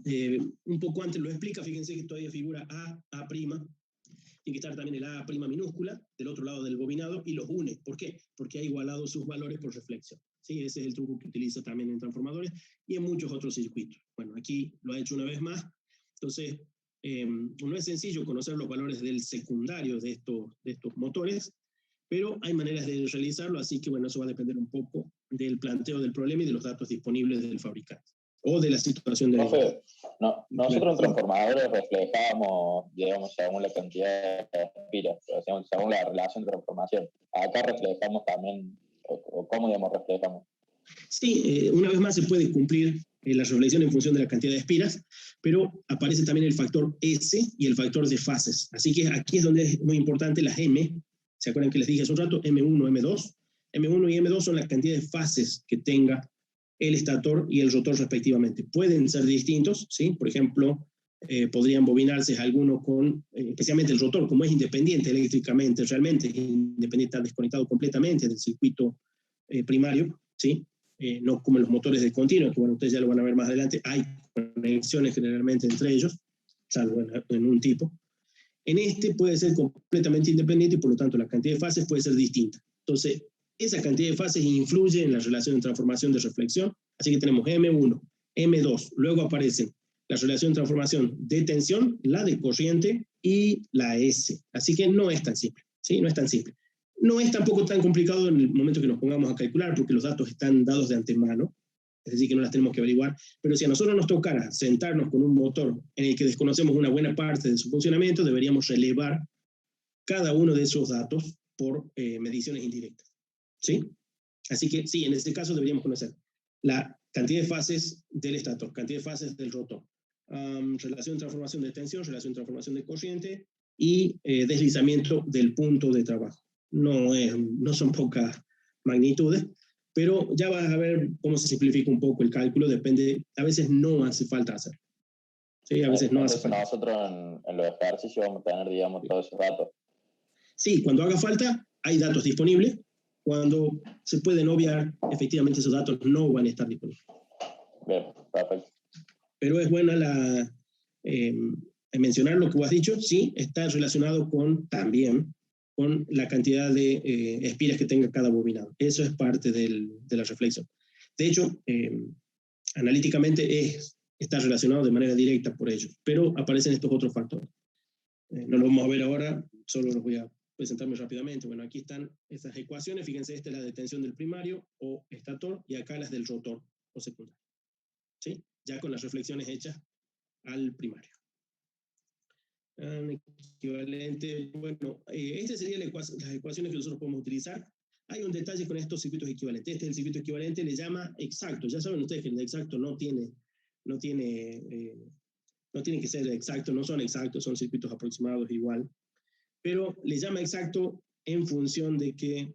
un poco antes lo explica, fíjense que todavía figura A', tiene que estar también el A' minúscula del otro lado del bobinado y los une. ¿Por qué? Porque ha igualado sus valores por reflexión. ¿Sí? Ese es el truco que utiliza también en transformadores y en muchos otros circuitos. Bueno, aquí lo ha hecho una vez más. Entonces, no es sencillo conocer los valores del secundario de estos motores, pero hay maneras de realizarlo, así que bueno, eso va a depender un poco del planteo del problema y de los datos disponibles del fabricante, o de la situación de... Profe, nosotros en transformadores reflejamos, digamos, según la cantidad de espiras, según la relación de transformación. Acá reflejamos también, o ¿cómo, digamos, reflejamos? Sí, una vez más se puede cumplir la reflexión en función de la cantidad de espiras, pero aparece también el factor S y el factor de fases. Así que aquí es donde es muy importante las M. ¿Se acuerdan que les dije hace un rato? M1, M2. M1 y M2 son la cantidad de fases que tenga el estator y el rotor respectivamente. Pueden ser distintos, ¿sí? Por ejemplo, podrían bobinarse algunos con, especialmente el rotor, como es independiente eléctricamente, realmente independiente, está desconectado completamente del circuito primario, ¿sí? No como los motores de continuo, que bueno, ustedes ya lo van a ver más adelante, hay conexiones generalmente entre ellos, salvo en un tipo. En este puede ser completamente independiente y por lo tanto la cantidad de fases puede ser distinta. Entonces, esa cantidad de fases influye en la relación de transformación de reflexión, así que tenemos M1, M2, luego aparecen la relación de transformación de tensión, la de corriente y la S. Así que no es tan simple, ¿sí? No es tan simple. No es tampoco tan complicado en el momento que nos pongamos a calcular, porque los datos están dados de antemano, es decir, que no las tenemos que averiguar, pero si a nosotros nos tocara sentarnos con un motor en el que desconocemos una buena parte de su funcionamiento, deberíamos relevar cada uno de esos datos por mediciones indirectas, ¿sí? Así que sí, en este caso deberíamos conocer la cantidad de fases del estator, cantidad de fases del rotor, relación de transformación de tensión, relación de transformación de corriente y deslizamiento del punto de trabajo. No son pocas magnitudes, pero ya vas a ver cómo se simplifica un poco el cálculo, depende, a veces no hace falta hacerlo. Sí, a veces no hace falta. Nosotros en los ejercicios vamos a tener, digamos, todos esos datos. Sí, cuando haga falta, hay datos disponibles. Cuando se pueden obviar, efectivamente esos datos no van a estar disponibles. Bien, perfecto. Pero es buena mencionar lo que vos has dicho, sí, está relacionado también con la cantidad de espiras que tenga cada bobinado. Eso es parte de la reflexión. De hecho, analíticamente está relacionado de manera directa por ello, pero aparecen estos otros factores. No lo vamos a ver ahora, solo los voy a presentar muy rápidamente. Bueno, aquí están esas ecuaciones, fíjense, esta es la de tensión del primario o estator, y acá las del rotor o secundario, ¿sí? Ya con las reflexiones hechas al primario. Equivalente, bueno, estas serían las ecuaciones que nosotros podemos utilizar. Hay un detalle con estos circuitos equivalentes. Este es el circuito equivalente, le llama exacto. Ya saben ustedes que el exacto no tiene que ser exacto, no son exactos, son circuitos aproximados igual. Pero le llama exacto en función de que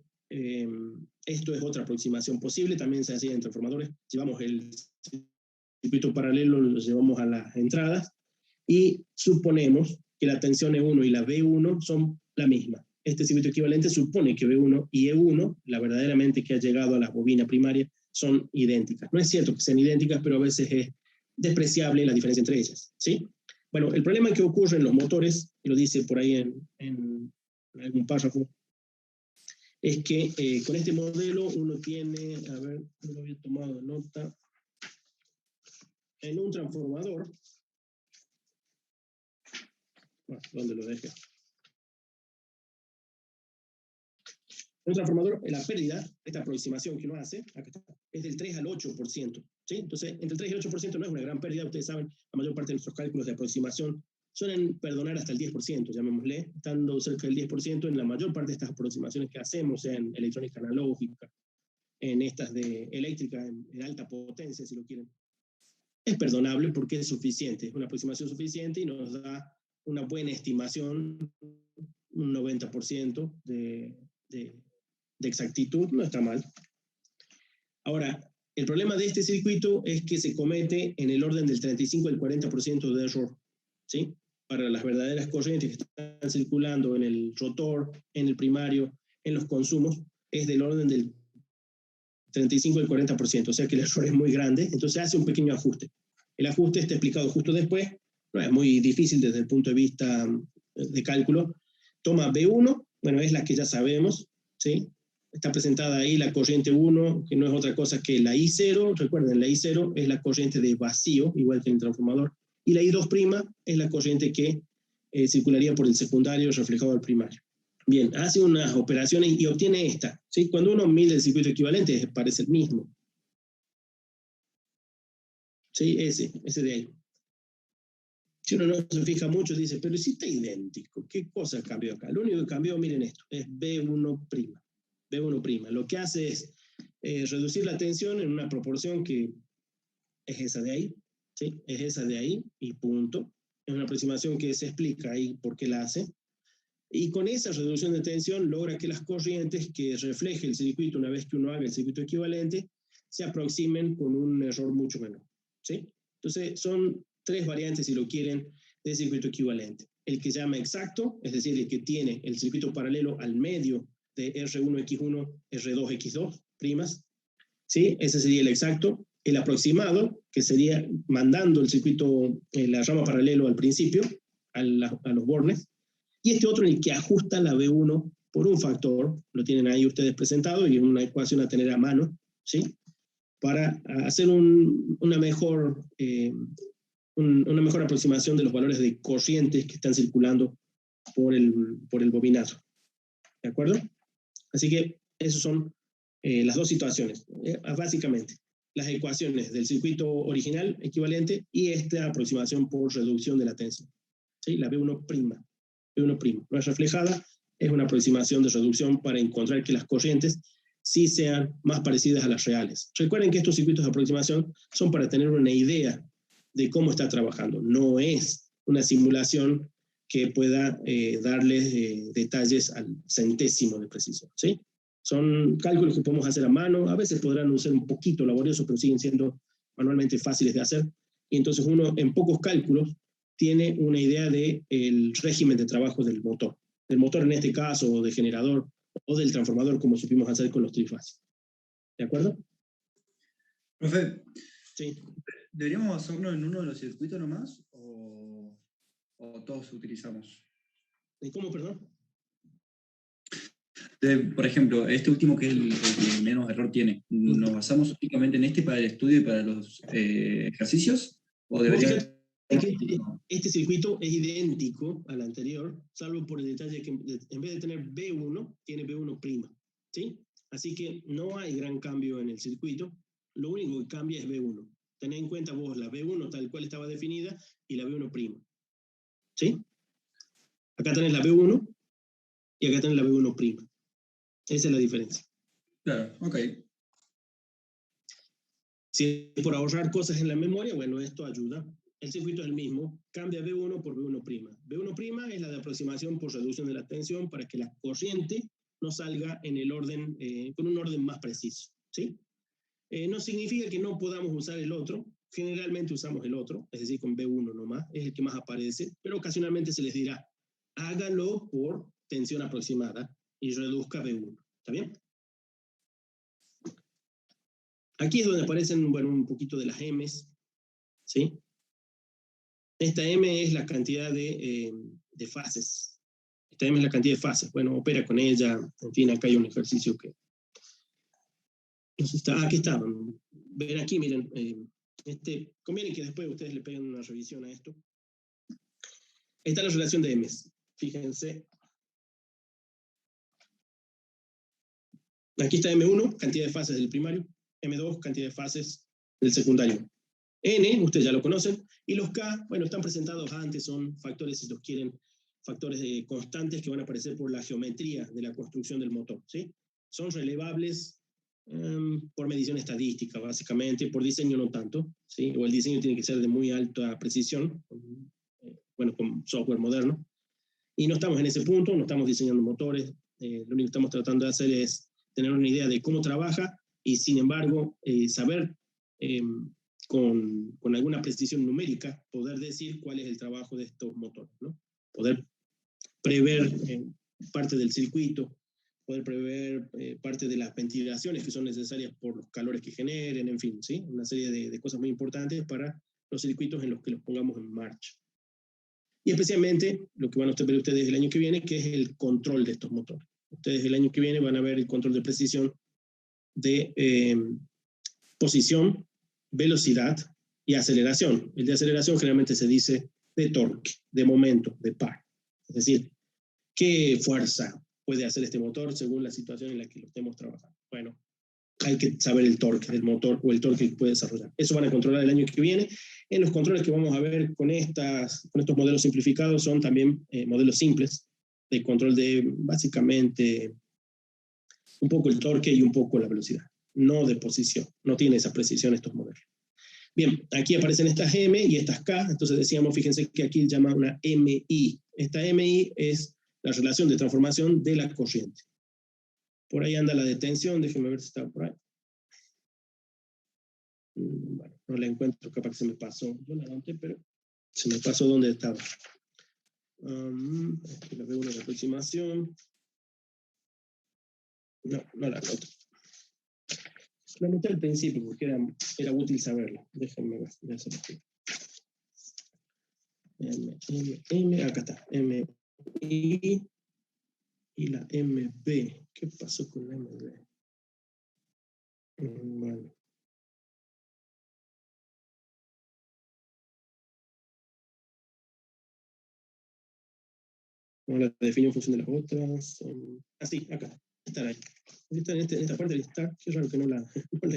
esto es otra aproximación posible. También se hacía en transformadores. Llevamos el circuito paralelo, lo llevamos a las entradas y suponemos que la tensión E1 y la B1 son la misma. Este circuito equivalente supone que B1 y E1, la verdaderamente que ha llegado a la bobina primaria, son idénticas. No es cierto que sean idénticas, pero a veces es despreciable la diferencia entre ellas, ¿sí? Bueno, el problema que ocurre en los motores, y lo dice por ahí en algún párrafo, es que con este modelo uno tiene, a ver, no lo había tomado nota, en un transformador, ¿dónde lo dejé? En un transformador, la pérdida, esta aproximación que uno hace, acá está, es del 3 al 8%, ¿sí? Entonces, entre el 3 y el 8% no es una gran pérdida, ustedes saben, la mayor parte de nuestros cálculos de aproximación suelen perdonar hasta el 10%, llamémosle, estando cerca del 10% en la mayor parte de estas aproximaciones que hacemos, sea en electrónica analógica, en estas de eléctrica, en alta potencia, si lo quieren. Es perdonable porque es suficiente, es una aproximación suficiente y nos da una buena estimación, un 90% de exactitud, no está mal. Ahora, el problema de este circuito es que se comete en el orden del 35 al 40% de error, ¿sí? Para las verdaderas corrientes que están circulando en el rotor, en el primario, en los consumos, es del orden del 35 al 40%, o sea que el error es muy grande, entonces hace un pequeño ajuste. El ajuste está explicado justo después, no es muy difícil desde el punto de vista de cálculo. Toma B1, bueno, es la que ya sabemos, ¿sí? Está presentada ahí la corriente 1, que no es otra cosa que la I0, recuerden, la I0 es la corriente de vacío, igual que en el transformador, y la I2' es la corriente que circularía por el secundario reflejado al primario. Bien, hace unas operaciones y obtiene esta. ¿Sí? Cuando uno mide el circuito equivalente, parece el mismo. ¿Sí? Ese de ahí. Si uno no se fija mucho, dice, pero si está idéntico, ¿qué cosa cambió acá? Lo único que cambió, miren esto, es B1'. B1'. Lo que hace es reducir la tensión en una proporción que es esa de ahí, ¿sí? Es esa de ahí y punto. Es una aproximación que se explica ahí por qué la hace. Y con esa reducción de tensión logra que las corrientes que refleje el circuito una vez que uno haga el circuito equivalente se aproximen con un error mucho menor, ¿sí? Entonces son 3 variantes, si lo quieren, de circuito equivalente. El que se llama exacto, es decir, el que tiene el circuito paralelo al medio de R1X1, R2X2 primas, ¿sí? Ese sería el exacto. El aproximado, que sería mandando el circuito, la rama paralelo al principio, a los bornes. Y este otro en el que ajusta la B1 por un factor, lo tienen ahí ustedes presentado, y una ecuación a tener a mano, ¿sí? Para hacer una mejor aproximación de los valores de corrientes que están circulando por el bobinazo. ¿De acuerdo? Así que esas son las 2 situaciones. Básicamente, las ecuaciones del circuito original equivalente y esta aproximación por reducción de la tensión. ¿Sí? La B1'. B1'. No es reflejada, es una aproximación de reducción para encontrar que las corrientes sí sean más parecidas a las reales. Recuerden que estos circuitos de aproximación son para tener una idea de cómo está trabajando. No es una simulación que pueda darles detalles al centésimo de precisión, ¿sí? Son cálculos que podemos hacer a mano, a veces podrán ser un poquito laboriosos, pero siguen siendo manualmente fáciles de hacer, y entonces uno en pocos cálculos tiene una idea del régimen de trabajo del motor en este caso, o del generador, o del transformador, como supimos hacer con los trifásicos. ¿De acuerdo? Profe, sí. ¿Deberíamos basarnos en uno de los circuitos nomás o todos utilizamos? ¿Cómo, perdón? Por ejemplo, este último que es el que menos error tiene, ¿nos basamos únicamente en este para el estudio y para los ejercicios? ¿O debería... Este circuito es idéntico al anterior, salvo por el detalle que en vez de tener B1, tiene B1', ¿sí? Así que no hay gran cambio en el circuito, lo único que cambia es B1. Tened en cuenta vos la B1 tal cual estaba definida y la B1', ¿sí? Acá tenés la B1 y acá tenés la B1'. Esa es la diferencia. Claro, ok. Si es por ahorrar cosas en la memoria, bueno, esto ayuda. El circuito es el mismo, cambia B1 por B1'. B1' es la de aproximación por reducción de la tensión para que la corriente no salga en el orden, con un orden más preciso, ¿sí? No significa que no podamos usar el otro, generalmente usamos el otro, es decir, con B1 nomás, es el que más aparece, pero ocasionalmente se les dirá, hágalo por tensión aproximada y reduzca B1, ¿está bien? Aquí es donde aparecen, bueno, un poquito de las M's, ¿sí? Esta M es la cantidad de fases. Esta M es la cantidad de fases. Bueno, opera con ella. En fin, acá hay un ejercicio que... Aquí está. Ven aquí, miren. Conviene que después ustedes le peguen una revisión a esto. Esta es la relación de M's. Fíjense. Aquí está M1, cantidad de fases del primario. M2, cantidad de fases del secundario. N, ustedes ya lo conocen, y los K, bueno, están presentados antes, son factores, si los quieren, factores constantes que van a aparecer por la geometría de la construcción del motor, ¿sí? Son relevables por medición estadística, básicamente, por diseño no tanto, ¿sí? O el diseño tiene que ser de muy alta precisión, bueno, con software moderno, y no estamos en ese punto, no estamos diseñando motores, lo único que estamos tratando de hacer es tener una idea de cómo trabaja, y sin embargo, saber... con alguna precisión numérica, poder decir cuál es el trabajo de estos motores, ¿no? Poder prever parte del circuito, poder prever parte de las ventilaciones que son necesarias por los calores que generen, en fin, ¿sí? Una serie de cosas muy importantes para los circuitos en los que los pongamos en marcha. Y especialmente lo que van a ver ustedes el año que viene, que es el control de estos motores. Ustedes el año que viene van a ver el control de precisión de posición, velocidad y aceleración. El de aceleración generalmente se dice de torque, de momento, de par. Es decir, qué fuerza puede hacer este motor según la situación en la que lo estemos trabajando. Bueno, hay que saber el torque del motor o el torque que puede desarrollar. Eso van a controlar el año que viene. En los controles que vamos a ver con estos modelos simplificados son también modelos simples de control de básicamente un poco el torque y un poco la velocidad, no de posición. No tiene esa precisión estos modelos. Bien, aquí aparecen estas M y estas K, entonces decíamos, fíjense que aquí llama una MI. Esta MI es la relación de transformación de la corriente. Por ahí anda la detención, déjenme ver si está por ahí. Bueno, no la encuentro, capaz que se me pasó. Yo la anoté, pero se me pasó donde estaba. Aquí la veo una aproximación. No, no la anoto. La anoté al principio porque era útil saberlo. Déjenme ver, ya se lo explico. Acá está. MI y la MB. ¿Qué pasó con la MB? Bueno. No la defino en función de las otras. Sí, acá. Están ahí. Están en esta parte del stack. Qué raro que no la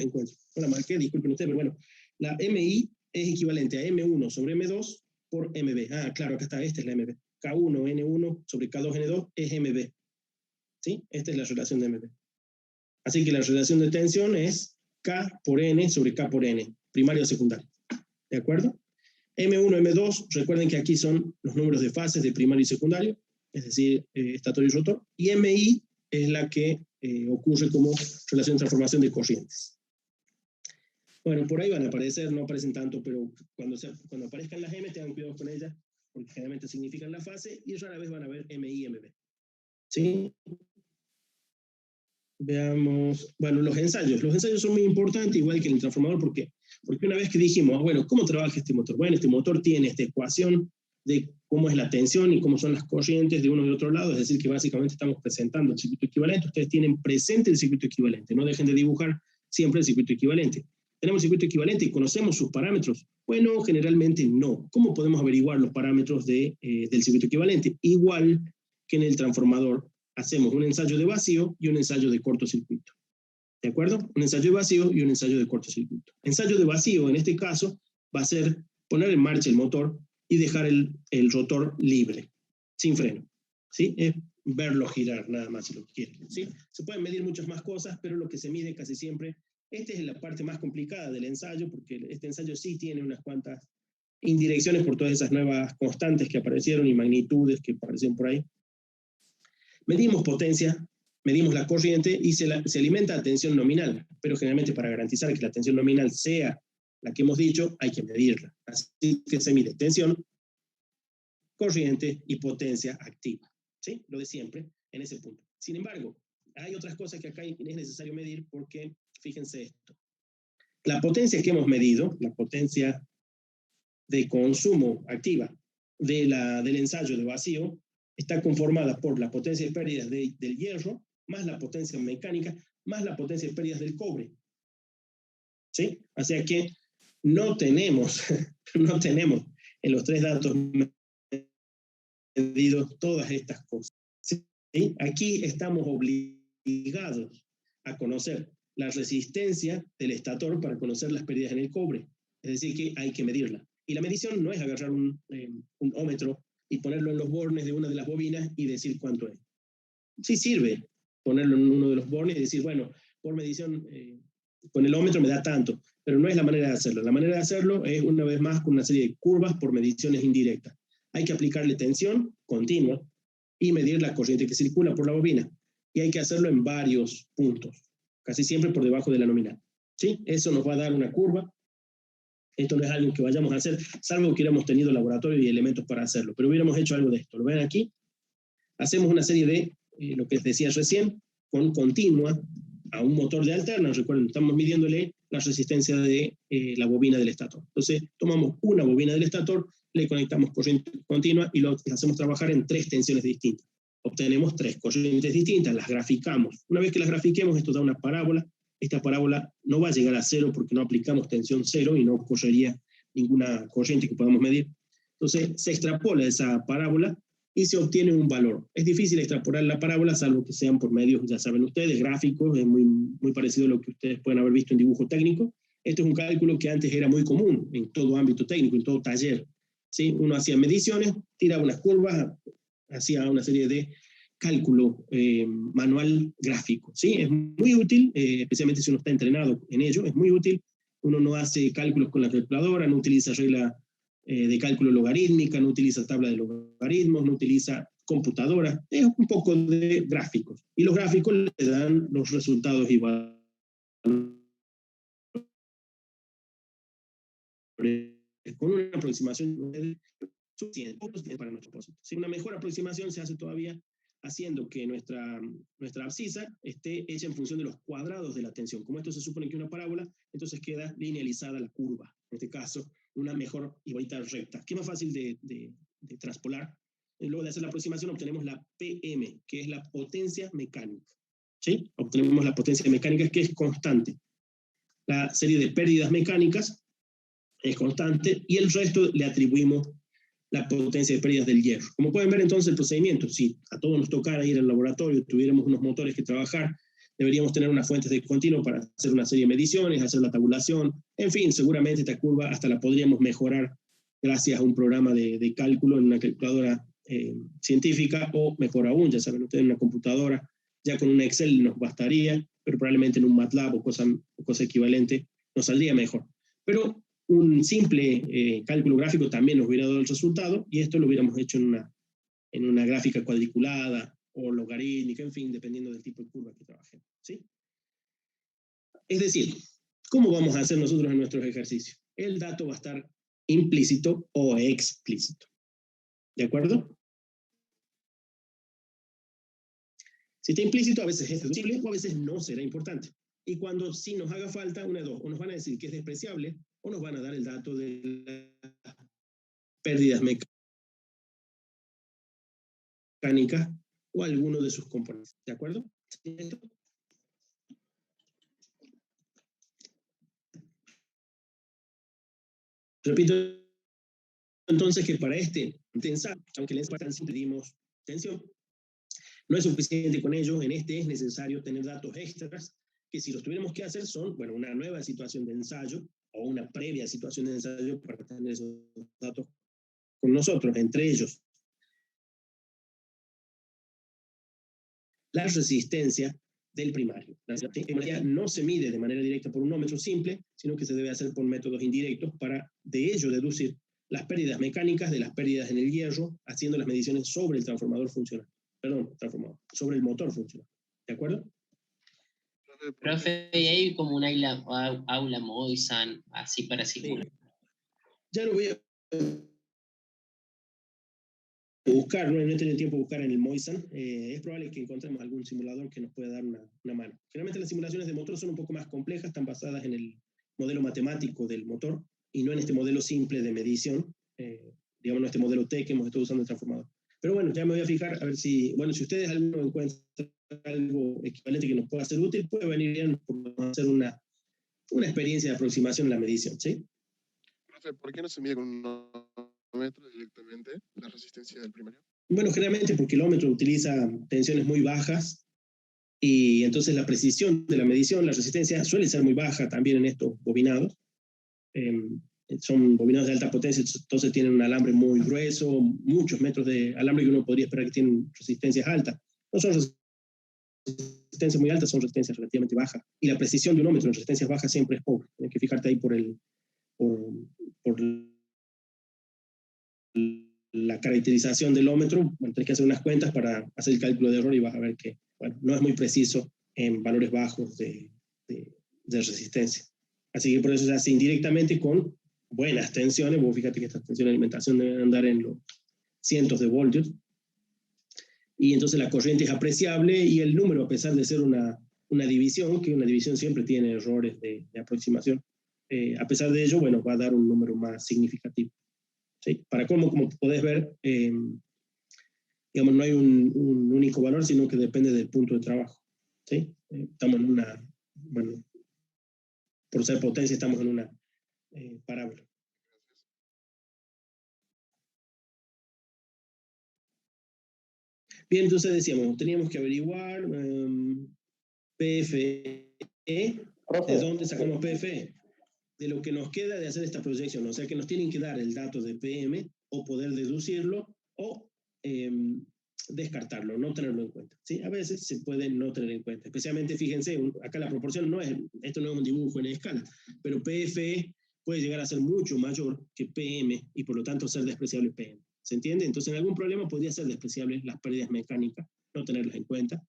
encuentro. No la marqué, disculpen ustedes, pero bueno. La MI es equivalente a M1 sobre M2 por MB. Ah, claro, acá está. Esta es la MB. K1 N1 sobre K2 N2 es MB. ¿Sí? Esta es la relación de MB. Así que la relación de tensión es K por N sobre K por N, primario o secundario. ¿De acuerdo? M1, M2, recuerden que aquí son los números de fases de primario y secundario, es decir, estator y rotor, y MI es la que ocurre como relación de transformación de corrientes. Bueno, por ahí van a aparecer, no aparecen tanto, pero cuando aparezcan las M, tengan cuidado con ellas, porque generalmente significan la fase, y rara vez van a ver MI y MB. ¿Sí? Veamos, bueno, los ensayos son muy importantes, igual que el transformador, porque una vez que dijimos, bueno, ¿cómo trabaja este motor? Bueno, este motor tiene esta ecuación de cómo es la tensión y cómo son las corrientes de uno y otro lado, es decir, que básicamente estamos presentando el circuito equivalente. Ustedes tienen presente el circuito equivalente, no dejen de dibujar siempre el circuito equivalente. ¿Tenemos el circuito equivalente y conocemos sus parámetros? Bueno, generalmente no. ¿Cómo podemos averiguar los parámetros del circuito equivalente? Igual que en el transformador, hacemos un ensayo de vacío y un ensayo de cortocircuito. ¿De acuerdo? Un ensayo de vacío y un ensayo de cortocircuito. Ensayo de vacío, en este caso, va a ser poner en marcha el motor y dejar el rotor libre, sin freno. ¿Sí? Es verlo girar, nada más si lo quieren. ¿Sí? Se pueden medir muchas más cosas, pero lo que se mide casi siempre, esta es la parte más complicada del ensayo, porque este ensayo sí tiene unas cuantas indirecciones por todas esas nuevas constantes que aparecieron y magnitudes que aparecieron por ahí. Medimos potencia, medimos la corriente y se alimenta a tensión nominal, pero generalmente para garantizar que la tensión nominal sea la que hemos dicho, hay que medirla. Así que se mide tensión, corriente y potencia activa. ¿Sí? Lo de siempre en ese punto. Sin embargo, hay otras cosas que acá es necesario medir porque, fíjense esto. La potencia que hemos medido, la potencia de consumo activa del ensayo de vacío, está conformada por la potencia de pérdidas del hierro, más la potencia mecánica, más la potencia de pérdidas del cobre. ¿Sí? O sea que no tenemos en los tres datos medidos todas estas cosas. ¿Sí? Aquí estamos obligados a conocer la resistencia del estator para conocer las pérdidas en el cobre. Es decir, que hay que medirla. Y la medición no es agarrar un ómetro y ponerlo en los bornes de una de las bobinas y decir cuánto es. Sí sirve ponerlo en uno de los bornes y decir, bueno, por medición, con el ómetro me da tanto, pero no es la manera de hacerlo. La manera de hacerlo es, una vez más, con una serie de curvas por mediciones indirectas. Hay que aplicarle tensión continua y medir la corriente que circula por la bobina. Y hay que hacerlo en varios puntos, casi siempre por debajo de la nominal. ¿Sí? Eso nos va a dar una curva. Esto no es algo que vayamos a hacer, salvo que hubiéramos tenido laboratorio y elementos para hacerlo, pero hubiéramos hecho algo de esto. ¿Lo ven aquí? Hacemos una serie de, lo que les decía recién, con continua a un motor de alterna. Recuerden, estamos midiéndole la resistencia de la bobina del estator. Entonces, tomamos una bobina del estator, le conectamos corriente continua y lo hacemos trabajar en 3 tensiones distintas. Obtenemos 3 corrientes distintas, las graficamos. Una vez que las grafiquemos, esto da una parábola. Esta parábola no va a llegar a 0 porque no aplicamos tensión 0 y no correría ninguna corriente que podamos medir. Entonces se extrapola esa parábola y se obtiene un valor. Es difícil extrapolar la parábola, salvo que sean por medios, ya saben ustedes, gráficos, es muy parecido a lo que ustedes pueden haber visto en dibujo técnico. Este es un cálculo que antes era muy común en todo ámbito técnico, en todo taller. ¿Sí? Uno hacía mediciones, tiraba unas curvas, hacía una serie de cálculo manual gráfico. ¿Sí? Es muy útil, especialmente si uno está entrenado en ello, es muy útil. Uno no hace cálculos con la calculadora, no utiliza regla de cálculo logarítmica, no utiliza tabla de logaritmos, no utiliza computadora, es un poco de gráficos. Y los gráficos le dan los resultados igual con una aproximación suficiente para nuestro propósito. Si una mejor aproximación se hace todavía haciendo que nuestra abscisa esté hecha en función de los cuadrados de la tensión. Como esto se supone que es una parábola, entonces queda linealizada la curva. En este caso, una mejor y bonita recta, que es más fácil de traspolar. Y luego de hacer la aproximación obtenemos la PM, que es la potencia mecánica. ¿Sí? Obtenemos la potencia mecánica, que es constante. La serie de pérdidas mecánicas es constante y el resto le atribuimos la potencia de pérdidas del hierro. Como pueden ver entonces el procedimiento, si a todos nos tocara ir al laboratorio, tuviéramos unos motores que trabajar, deberíamos tener unas fuentes de continuo para hacer una serie de mediciones, hacer la tabulación, en fin, seguramente esta curva hasta la podríamos mejorar gracias a un programa de cálculo en una calculadora científica, o mejor aún, ya saben ustedes, en una computadora, ya con un Excel nos bastaría, pero probablemente en un MATLAB o cosa equivalente nos saldría mejor. Pero un simple cálculo gráfico también nos hubiera dado el resultado, y esto lo hubiéramos hecho en una gráfica cuadriculada o logarítmica, en fin, dependiendo del tipo de curva que trabajemos. ¿Sí? Es decir, ¿cómo vamos a hacer nosotros en nuestros ejercicios? El dato va a estar implícito o explícito. ¿De acuerdo? Si está implícito, a veces es deducible o a veces no será importante. Y cuando sí nos haga falta, una de dos, o nos van a decir que es despreciable, o nos van a dar el dato de las pérdidas mecánicas o alguno de sus componentes. ¿De acuerdo? Repito entonces que para este tensar, aunque el Spartan siempre dimos tensión, no es suficiente con ello. En este es necesario tener datos extras, que si los tuviéramos que hacer son, bueno, una nueva situación de ensayo o una previa situación de ensayo para tener esos datos con nosotros, entre ellos la resistencia del primario. La resistencia no se mide de manera directa por un ómetro simple, sino que se debe hacer por métodos indirectos para de ello deducir las pérdidas mecánicas de las pérdidas en el hierro, haciendo las mediciones sobre el transformador funcional. Perdón, sobre el motor funcional. ¿De acuerdo? Profe, ¿y hay como un aula Moisan así para simular? Sí. Ya lo voy a buscar, no he tenido tiempo de buscar en el Moisan. Es probable que encontremos algún simulador que nos pueda dar una mano. Generalmente las simulaciones de motor son un poco más complejas, están basadas en el modelo matemático del motor y no en este modelo simple de medición, digamos, no este modelo T que hemos estado usando el transformador. Pero bueno, ya me voy a fijar a ver si, bueno, si ustedes alguno encuentran algo equivalente que nos pueda ser útil, puede venir bien a hacer una experiencia de aproximación en la medición, ¿sí? Profe, ¿por qué no se mide con un ómetro directamente la resistencia del primario? Bueno, generalmente porque el ómetro utiliza tensiones muy bajas y entonces la precisión de la medición, la resistencia suele ser muy baja también en estos bobinados. Son bobinados de alta potencia, entonces tienen un alambre muy grueso, muchos metros de alambre que uno podría esperar que tienen resistencias altas. No son resistencias muy altas, son resistencias relativamente bajas. Y la precisión de un ómetro en resistencias bajas siempre es pobre. Tienes que fijarte ahí por la caracterización del ómetro. Bueno, tienes que hacer unas cuentas para hacer el cálculo de error y vas a ver que, bueno, no es muy preciso en valores bajos de resistencia. Así que por eso se hace indirectamente con buenas tensiones. Vos fíjate que estas tensiones de alimentación deben andar en los cientos de voltios. Y entonces la corriente es apreciable y el número, a pesar de ser una división, que una división siempre tiene errores de aproximación, a pesar de ello, bueno, va a dar un número más significativo. ¿Sí? Para cómo, como podés ver, digamos, no hay un único valor, sino que depende del punto de trabajo. ¿Sí? Estamos en una, bueno, por ser potencia, estamos en una parábola. Bien, entonces decíamos, teníamos que averiguar PFE. ¿De dónde sacamos PFE? De lo que nos queda de hacer esta proyección. O sea que nos tienen que dar el dato de PM o poder deducirlo o descartarlo, no tenerlo en cuenta. ¿Sí? A veces se puede no tener en cuenta. Especialmente, fíjense, acá la proporción no es, esto no es un dibujo en escala, pero PFE puede llegar a ser mucho mayor que PM y por lo tanto ser despreciable PM. ¿Se entiende? Entonces en algún problema podría ser despreciable las pérdidas mecánicas, no tenerlas en cuenta.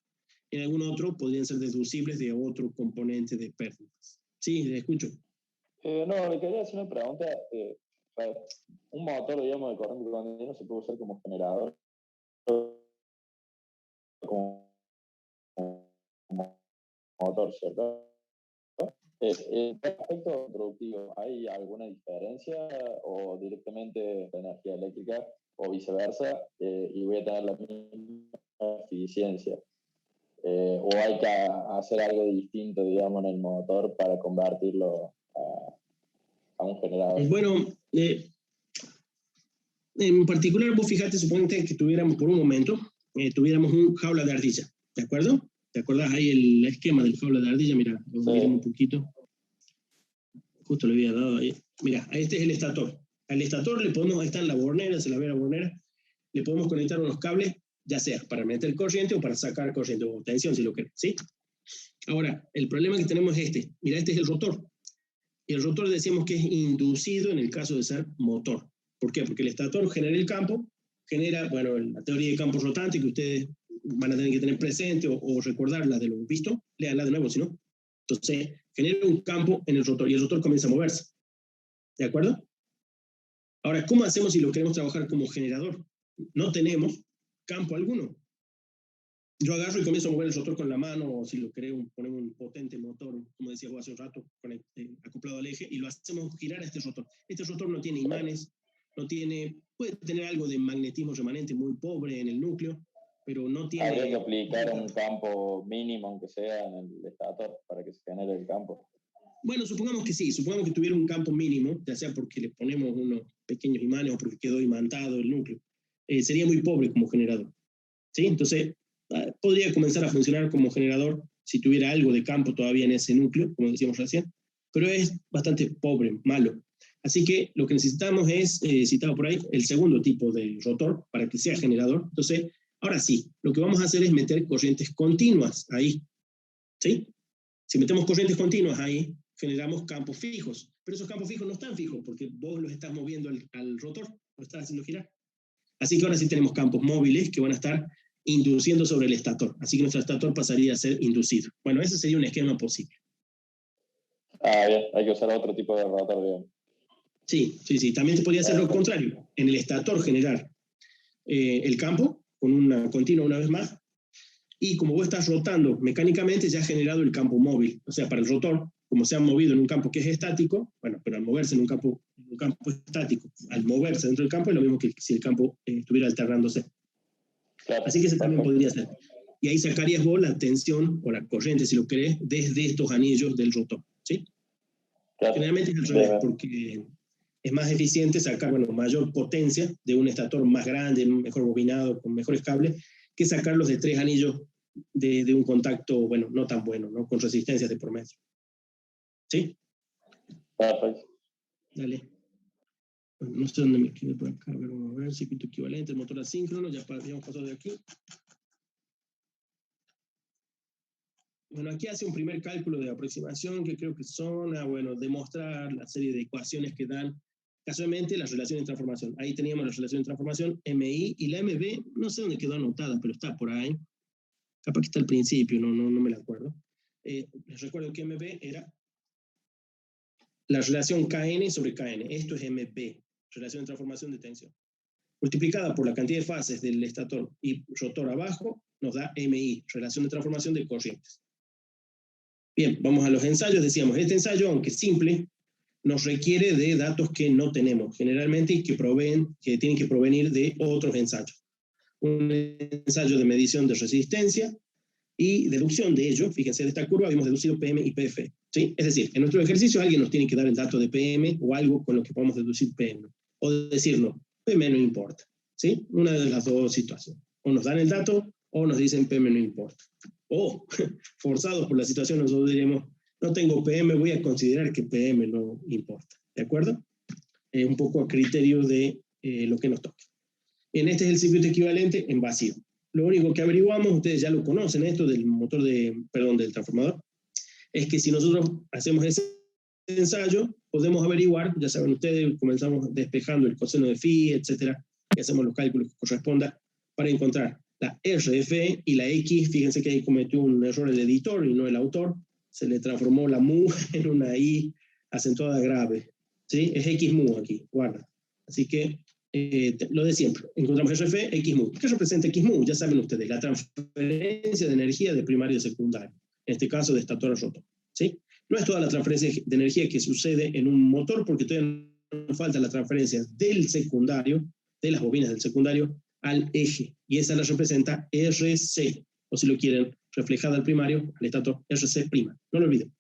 En algún otro podrían ser deducibles de otro componente de pérdidas. Sí, le escucho. No, le quería hacer una pregunta. Un motor, digamos, de corriente continua se puede usar como generador, como motor, ¿cierto? En aspecto productivo, ¿hay alguna diferencia o directamente de energía eléctrica o viceversa y voy a tener la misma eficiencia? ¿O hay que hacer algo distinto, digamos, en el motor para convertirlo a un generador? Bueno, en particular, vos fíjate, suponete que tuviéramos por un momento, tuviéramos un jaula de ardilla, ¿de acuerdo? ¿Te acordás ahí el esquema del jaula de ardilla? Mira, lo miremos un poquito. Justo le había dado ahí. Mira, este es el estator. Al estator le podemos, ahí está en la bornera, se la ve la bornera, le podemos conectar unos cables, ya sea para meter corriente o para sacar corriente o tensión, si lo querés, ¿sí? Ahora, el problema que tenemos es este. Mira, este es el rotor. Y el rotor decíamos que es inducido en el caso de ser motor. ¿Por qué? Porque el estator genera el campo, genera, bueno, la teoría de campo rotante que ustedes van a tener que tener presente o recordarla de lo visto, léanla de nuevo, si no. Entonces, genera un campo en el rotor y el rotor comienza a moverse. ¿De acuerdo? Ahora, ¿cómo hacemos si lo queremos trabajar como generador? No tenemos campo alguno. Yo agarro y comienzo a mover el rotor con la mano, o si lo queremos, ponemos un potente motor, como decía vos hace un rato, acoplado al eje, y lo hacemos girar a este rotor. Este rotor no tiene imanes, no tiene, puede tener algo de magnetismo remanente muy pobre en el núcleo, pero no tiene... Habría que aplicar un campo mínimo, aunque sea en el estator, para que se genere el campo. Bueno, supongamos que sí, supongamos que tuviera un campo mínimo, ya sea porque le ponemos unos pequeños imanes o porque quedó imantado el núcleo. Sería muy pobre como generador. ¿Sí? Entonces, podría comenzar a funcionar como generador si tuviera algo de campo todavía en ese núcleo, como decíamos recién, pero es bastante pobre, malo. Así que lo que necesitamos es, citado por ahí, el segundo tipo de rotor para que sea generador. Entonces, ahora sí, lo que vamos a hacer es meter corrientes continuas ahí. ¿Sí? Si metemos corrientes continuas ahí, generamos campos fijos, pero esos campos fijos no están fijos porque vos los estás moviendo al rotor, lo estás haciendo girar. Así que ahora sí tenemos campos móviles que van a estar induciendo sobre el estator. Así que nuestro estator pasaría a ser inducido. Bueno, ese sería un esquema posible. Bien, hay que usar otro tipo de rotor, digamos. Sí, sí, sí. También se podría hacer lo contrario. En el estator generar el campo con una continua una vez más, y como vos estás rotando mecánicamente, ya has generado el campo móvil. O sea, para el rotor, como se han movido en un campo que es estático, bueno, pero al moverse en un campo estático, al moverse dentro del campo es lo mismo que si el campo estuviera alternándose. Claro, así que ese también podría ser. Y ahí sacarías vos la tensión o la corriente, si lo querés, desde estos anillos del rotor. ¿Sí? Claro. Generalmente es al revés, porque es más eficiente sacar, bueno, mayor potencia de un estator más grande, mejor bobinado, con mejores cables, que sacarlos de 3 anillos de un contacto, bueno, no tan bueno, ¿no? Con resistencias de por medio. ¿Sí? Perfecto. Dale. Bueno, no sé dónde me quedé por acá. Vamos a ver, circuito equivalente, el motor asíncrono, ya habíamos pasado de aquí. Bueno, aquí hace un primer cálculo de aproximación que creo que son, bueno, demostrar la serie de ecuaciones que dan casualmente las relaciones de transformación. Ahí teníamos la relación de transformación MI y la MB, no sé dónde quedó anotada, pero está por ahí. Capaz que está al principio, no me la acuerdo. Les recuerdo que MB era la relación KN sobre KN. Esto es MB, relación de transformación de tensión. Multiplicada por la cantidad de fases del estator y rotor abajo, nos da MI, relación de transformación de corrientes. Bien, vamos a los ensayos. Decíamos, este ensayo, aunque simple, nos requiere de datos que no tenemos, generalmente que tienen que provenir de otros ensayos. Un ensayo de medición de resistencia y deducción de ello. Fíjense, de esta curva habíamos deducido PM y PF. ¿Sí? Es decir, en nuestro ejercicio alguien nos tiene que dar el dato de PM o algo con lo que podamos deducir PM. O decirnos, PM no importa. ¿Sí? Una de las dos situaciones. O nos dan el dato O nos dicen PM no importa. O, forzados por la situación, nosotros diremos, no tengo PM, voy a considerar que PM no importa. ¿De acuerdo? Un poco a criterio de lo que nos toque. Bien, este es el circuito equivalente en vacío. Lo único que averiguamos, ustedes ya lo conocen, esto del motor del transformador, es que si nosotros hacemos ese ensayo, podemos averiguar, ya saben ustedes, comenzamos despejando el coseno de phi, etcétera, y hacemos los cálculos que correspondan para encontrar la RFE y la X. Fíjense que ahí cometió un error el editor y no el autor, se le transformó la mu en una I acentuada grave, ¿sí? Es X mu aquí, guarda. Así que lo de siempre, encontramos RFE, X mu. ¿Qué representa X mu? Ya saben ustedes, la transferencia de energía de primario a secundario, en este caso de estator a rotor, ¿sí? No es toda la transferencia de energía que sucede en un motor, porque todavía nos falta la transferencia del secundario, de las bobinas del secundario, al eje, y esa la representa RC, o si lo quieren, reflejada al primario, al estator RC'. No lo olviden.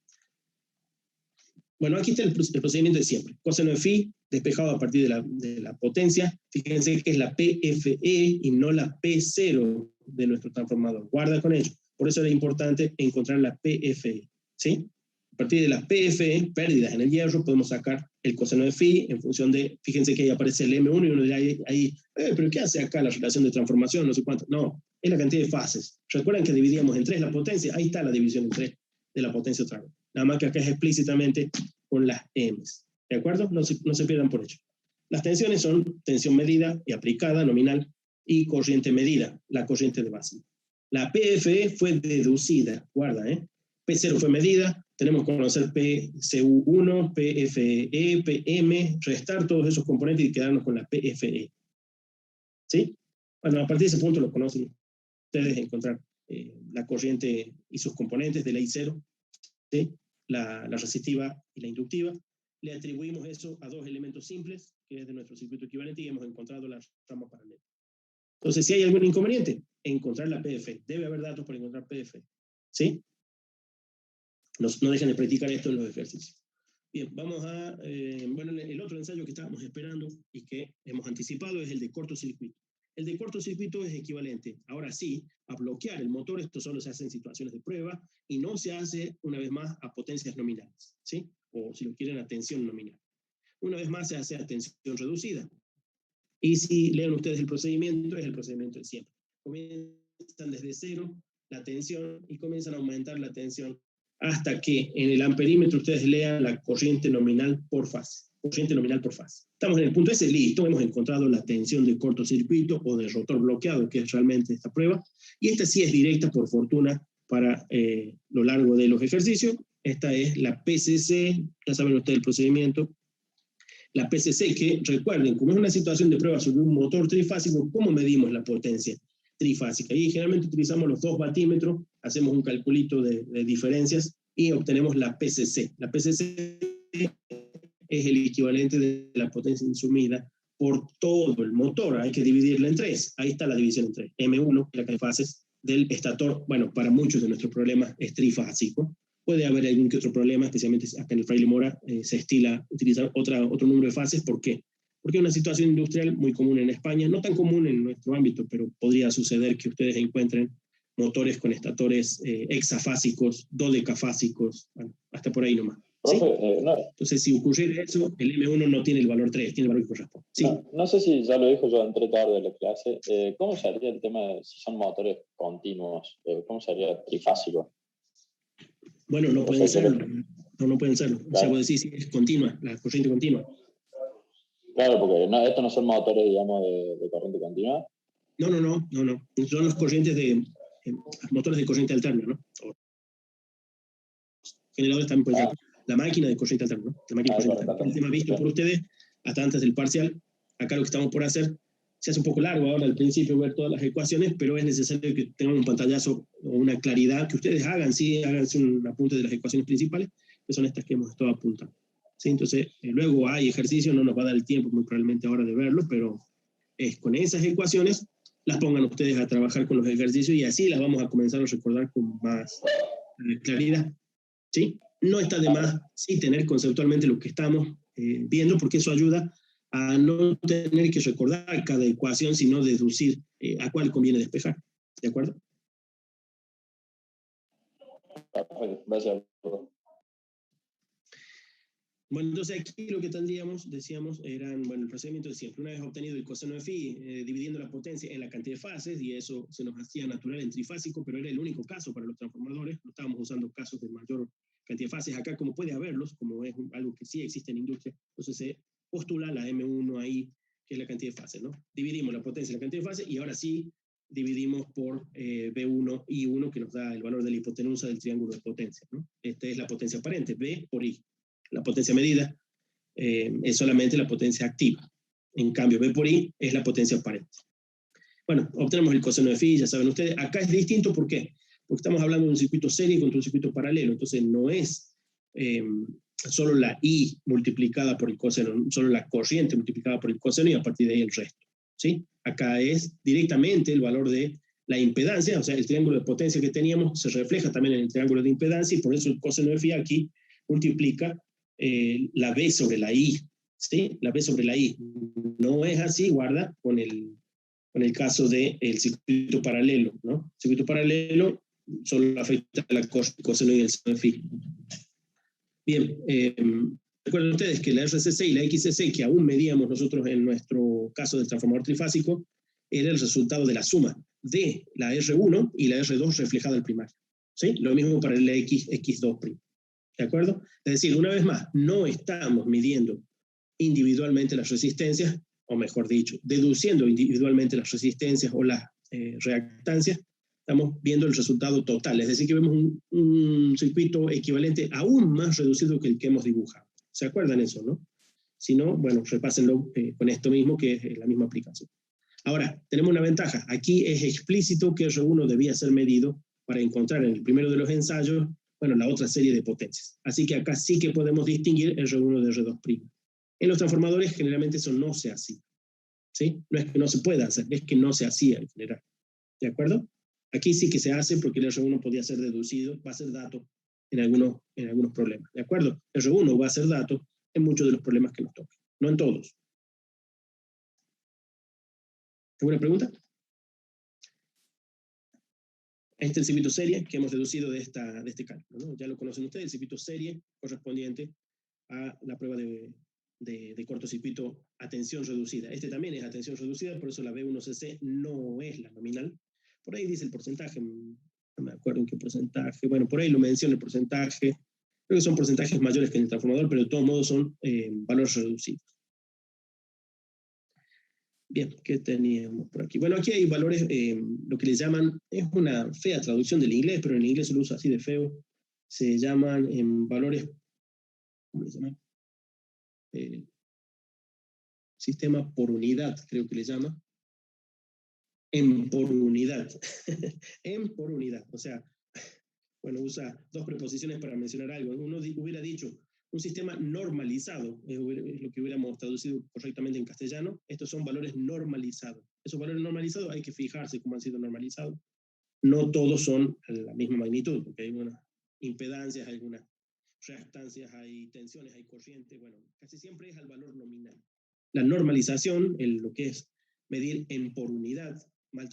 Bueno, aquí está el procedimiento de siempre. Coseno de phi, despejado a partir de la potencia. Fíjense que es la PFE y no la P0 de nuestro transformador. Guarda con ello. Por eso era importante encontrar la PFE, ¿sí? A partir de las PFE, pérdidas en el hierro, podemos sacar el coseno de phi en función de, fíjense que ahí aparece el M1 y uno dirá ahí, pero ¿qué hace acá la relación de transformación? No sé cuánto. No, es la cantidad de fases. ¿Recuerdan que dividíamos en 3 la potencia? Ahí está la división en 3 de la potencia otra vez. Nada más que acá es explícitamente con las M's. ¿De acuerdo? No se pierdan por ello. Las tensiones son tensión medida y aplicada, nominal, y corriente medida, la corriente de base. La PFE fue deducida, guarda, P0 fue medida, tenemos que conocer PCU1, PFE, PM, restar todos esos componentes y quedarnos con la PFE. ¿Sí? Bueno, a partir de ese punto lo conocen ustedes, encontrar la corriente y sus componentes de la I0, ¿sí? La resistiva y la inductiva. Le atribuimos eso a 2 elementos simples, que es de nuestro circuito equivalente, y hemos encontrado las ramas paralelas. Entonces, si hay algún inconveniente, encontrar la PFE. Debe haber datos para encontrar PFE. ¿Sí? No dejen de practicar esto en los ejercicios. Bien, vamos a... bueno, el otro ensayo que estábamos esperando y que hemos anticipado es el de cortocircuito. El de cortocircuito es equivalente, ahora sí, a bloquear el motor. Esto solo se hace en situaciones de prueba y no se hace, una vez más, a potencias nominales, ¿sí? O si lo quieren, a tensión nominal. Una vez más se hace a tensión reducida. Y si leen ustedes el procedimiento, es el procedimiento de siempre. Comienzan desde cero la tensión y comienzan a aumentar la tensión hasta que en el amperímetro ustedes lean la corriente nominal por fase. Corriente nominal por fase. Estamos en el punto ese, listo, hemos encontrado la tensión de cortocircuito o de rotor bloqueado, que es realmente esta prueba, y esta sí es directa, por fortuna, para lo largo de los ejercicios. Esta es la PCC, ya saben ustedes el procedimiento. La PCC, que recuerden, como es una situación de prueba sobre un motor trifásico, ¿cómo medimos la potencia trifásica? Y generalmente utilizamos los 2 batímetros, hacemos un calculito de diferencias y obtenemos la PCC. La PCC es el equivalente de la potencia insumida por todo el motor. Hay que dividirla en 3. Ahí está la división en 3. M1, la cantidad de fases del estator. Bueno, para muchos de nuestros problemas es trifásico. Puede haber algún que otro problema, especialmente acá en el Fraile Mora se estila utilizar otro número de fases. ¿Por qué? Porque es una situación industrial muy común en España, no tan común en nuestro ámbito, pero podría suceder que ustedes encuentren motores con estatores hexafásicos, dodecafásicos, bueno, hasta por ahí nomás. ¿Sí? No. Entonces, si ocurriera eso, el M1 no tiene el valor 3, tiene el valor que corresponde. ¿Sí? No sé si ya lo dijo, yo entré tarde a la clase. ¿Cómo sería el tema de si son motores continuos? ¿Cómo sería trifásico? Bueno, no pueden serlo. No pueden serlo. Claro. O sea, vos decís si es continua, la corriente continua. Claro, porque estos no son motores, digamos, de corriente continua. No. Son los corrientes motores de corriente alterna, ¿no? Generadores también pueden ser. La máquina de corriente alterna, ¿no? La máquina de corriente alterna. El tema visto por ustedes hasta antes del parcial. Acá lo que estamos por hacer se hace un poco largo ahora al principio ver todas las ecuaciones, pero es necesario que tengan un pantallazo o una claridad, que ustedes háganse un apunte de las ecuaciones principales, que son estas que hemos estado apuntando. ¿Sí? Entonces, luego hay ejercicios, no nos va a dar el tiempo muy probablemente ahora de verlo, pero es con esas ecuaciones, las pongan ustedes a trabajar con los ejercicios y así las vamos a comenzar a recordar con más claridad. ¿Sí? No está de más sí tener conceptualmente lo que estamos viendo, porque eso ayuda a no tener que recordar cada ecuación, sino deducir a cuál conviene despejar. ¿De acuerdo? Perfecto, gracias. Bueno, entonces aquí lo que tendríamos, decíamos, eran, bueno, el procedimiento de siempre. Una vez obtenido el coseno de phi, dividiendo la potencia en la cantidad de fases, y eso se nos hacía natural en trifásico, pero era el único caso para los transformadores. No estábamos usando casos de mayor cantidad de fases. Acá, como puede haberlos, como es algo que sí existe en industria, entonces se postula la M1 ahí, que es la cantidad de fases, ¿no? Dividimos la potencia en la cantidad de fases, y ahora sí dividimos por B1 y 1, que nos da el valor de la hipotenusa del triángulo de potencia, ¿no? Esta es la potencia aparente, B por I. La potencia medida es solamente la potencia activa. En cambio, B por I es la potencia aparente. Bueno, obtenemos el coseno de phi, ya saben ustedes. Acá es distinto, ¿por qué? Porque estamos hablando de un circuito serie contra un circuito paralelo. Entonces no es solo la I multiplicada por el coseno, solo la corriente multiplicada por el coseno y a partir de ahí el resto, ¿sí? Acá es directamente el valor de la impedancia, o sea, el triángulo de potencia que teníamos se refleja también en el triángulo de impedancia, y por eso el coseno de phi aquí multiplica la B sobre la I, ¿sí? La B sobre la I. No es así, guarda, con el caso del circuito paralelo, ¿no? El circuito paralelo solo afecta a la coseno y el seno de phi. Bien, recuerden ustedes que la RCC y la XCC, que aún medíamos nosotros en nuestro caso del transformador trifásico, era el resultado de la suma de la R1 y la R2 reflejada al primario, ¿sí? Lo mismo para el X2'. ¿De acuerdo? Es decir, una vez más, no estamos midiendo individualmente las resistencias, o mejor dicho, deduciendo individualmente las resistencias o las reactancias, estamos viendo el resultado total, es decir, que vemos un circuito equivalente aún más reducido que el que hemos dibujado. ¿Se acuerdan eso, no? Si no, bueno, repásenlo con esto mismo, que es la misma aplicación. Ahora, tenemos una ventaja. Aquí es explícito que R1 debía ser medido para encontrar en el primero de los ensayos, bueno, la otra serie de potencias. Así que acá sí que podemos distinguir R1 de R2'. En los transformadores generalmente eso no se hacía, ¿sí? No es que no se pueda hacer, es que no se hacía en general. ¿De acuerdo? Aquí sí que se hace porque el R1 podía ser deducido, va a ser dato en algunos problemas. ¿De acuerdo? R1 va a ser dato en muchos de los problemas que nos tocan, no en todos. ¿Alguna pregunta? Este es el circuito serie que hemos deducido de este cálculo, ¿no? Ya lo conocen ustedes, el circuito serie correspondiente a la prueba de cortocircuito a tensión reducida. Este también es a tensión reducida, por eso la B1CC no es la nominal. Por ahí dice el porcentaje, no me acuerdo en qué porcentaje, bueno, por ahí lo menciona el porcentaje, creo que son porcentajes mayores que en el transformador, pero de todos modos son valores reducidos. Bien, ¿qué teníamos por aquí? Bueno, aquí hay valores, lo que le llaman, es una fea traducción del inglés, pero en inglés se lo usa así de feo, se llaman valores, ¿cómo se llama? Sistema por unidad, creo que le llama. En por unidad. En por unidad, o sea, bueno, usa dos preposiciones para mencionar algo. Uno hubiera dicho un sistema normalizado, es lo que hubiéramos traducido correctamente en castellano. Estos son valores normalizados. Esos valores normalizados hay que fijarse cómo han sido normalizados. No todos son la misma magnitud, porque hay unas impedancias, hay algunas reactancias, hay tensiones, hay corrientes. Bueno, casi siempre es al valor nominal. La normalización, lo que es medir en por unidad, mal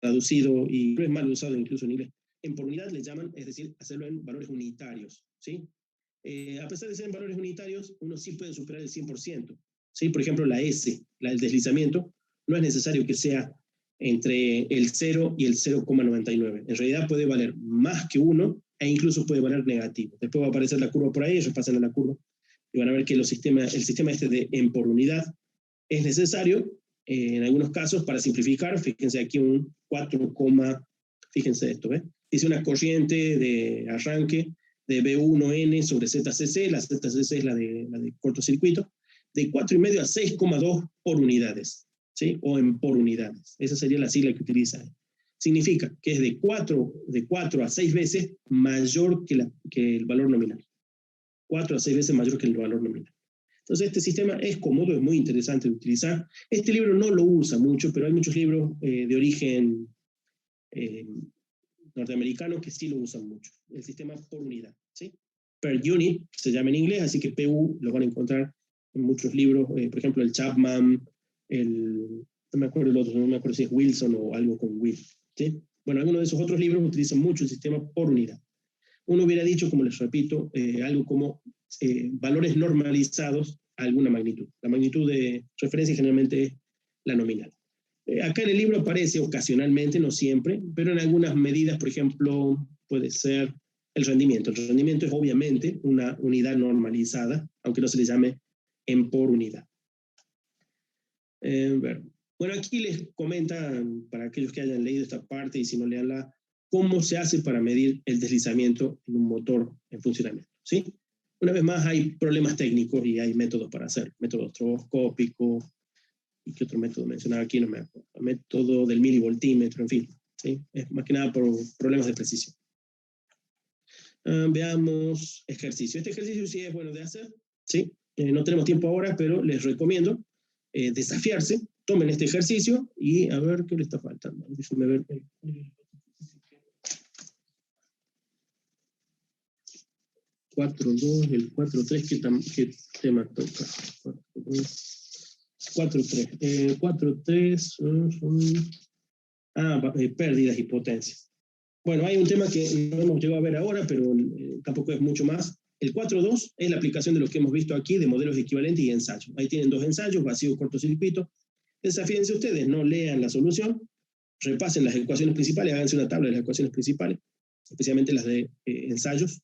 traducido y es mal usado incluso en inglés. En por unidad le llaman, es decir, hacerlo en valores unitarios, ¿sí? A pesar de ser en valores unitarios, uno sí puede superar el 100%, ¿sí? Por ejemplo, la S, el deslizamiento, no es necesario que sea entre el 0 y el 0,99. En realidad puede valer más que 1 e incluso puede valer negativo. Después va a aparecer la curva por ahí, ellos pasan a la curva y van a ver que el sistema este de en por unidad es necesario en algunos casos para simplificar. Fíjense aquí un 4, fíjense esto, ¿eh? Dice una corriente de arranque de B1N sobre ZCC, la ZCC es la de cortocircuito, de 4,5 a 6,2 por unidades, ¿sí? O en por unidades. Esa sería la sigla que utiliza. Significa que es de 4 a 6 veces mayor que el valor nominal. 4 a 6 veces mayor que el valor nominal. Entonces este sistema es cómodo, es muy interesante de utilizar. Este libro no lo usa mucho, pero hay muchos libros de origen norteamericanos que sí lo usan mucho. El sistema por unidad, ¿sí? Per unit se llama en inglés, así que PU lo van a encontrar en muchos libros. Por ejemplo, el Chapman, no me acuerdo el otro, no me acuerdo si es Wilson o algo con Will, ¿sí? Bueno, algunos de esos otros libros utilizan mucho el sistema por unidad. uno hubiera dicho, como les repito, algo como valores normalizados a alguna magnitud. La magnitud de referencia generalmente es la nominal. Acá en el libro aparece ocasionalmente, no siempre, pero en algunas medidas, por ejemplo, puede ser el rendimiento. El rendimiento es obviamente una unidad normalizada, aunque no se le llame en por unidad. Bueno, aquí les comentan, para aquellos que hayan leído esta parte y si no leanla, cómo se hace para medir el deslizamiento en un motor en funcionamiento, ¿sí? Una vez más hay problemas técnicos y hay métodos para hacer, método estroboscópico, ¿y qué otro método mencionaba aquí? No me acuerdo, método del milivoltímetro, en fin, ¿sí? Es más que nada por problemas de precisión. Veamos ejercicio. Este ejercicio sí es bueno de hacer, ¿sí? No tenemos tiempo ahora, pero les recomiendo desafiarse, tomen este ejercicio y a ver qué le está faltando. Déjenme ver. El 4.2, el 4.3, ¿qué tema toca? 4.3. 4.3 pérdidas y potencias. Bueno, hay un tema que no hemos llegado a ver ahora, pero tampoco es mucho más. El 4.2 es la aplicación de lo que hemos visto aquí de modelos equivalentes y ensayos. Ahí tienen 2 ensayos, vacío, cortocircuito. Desafíense ustedes, no lean la solución, repasen las ecuaciones principales, háganse una tabla de las ecuaciones principales, especialmente las de ensayos,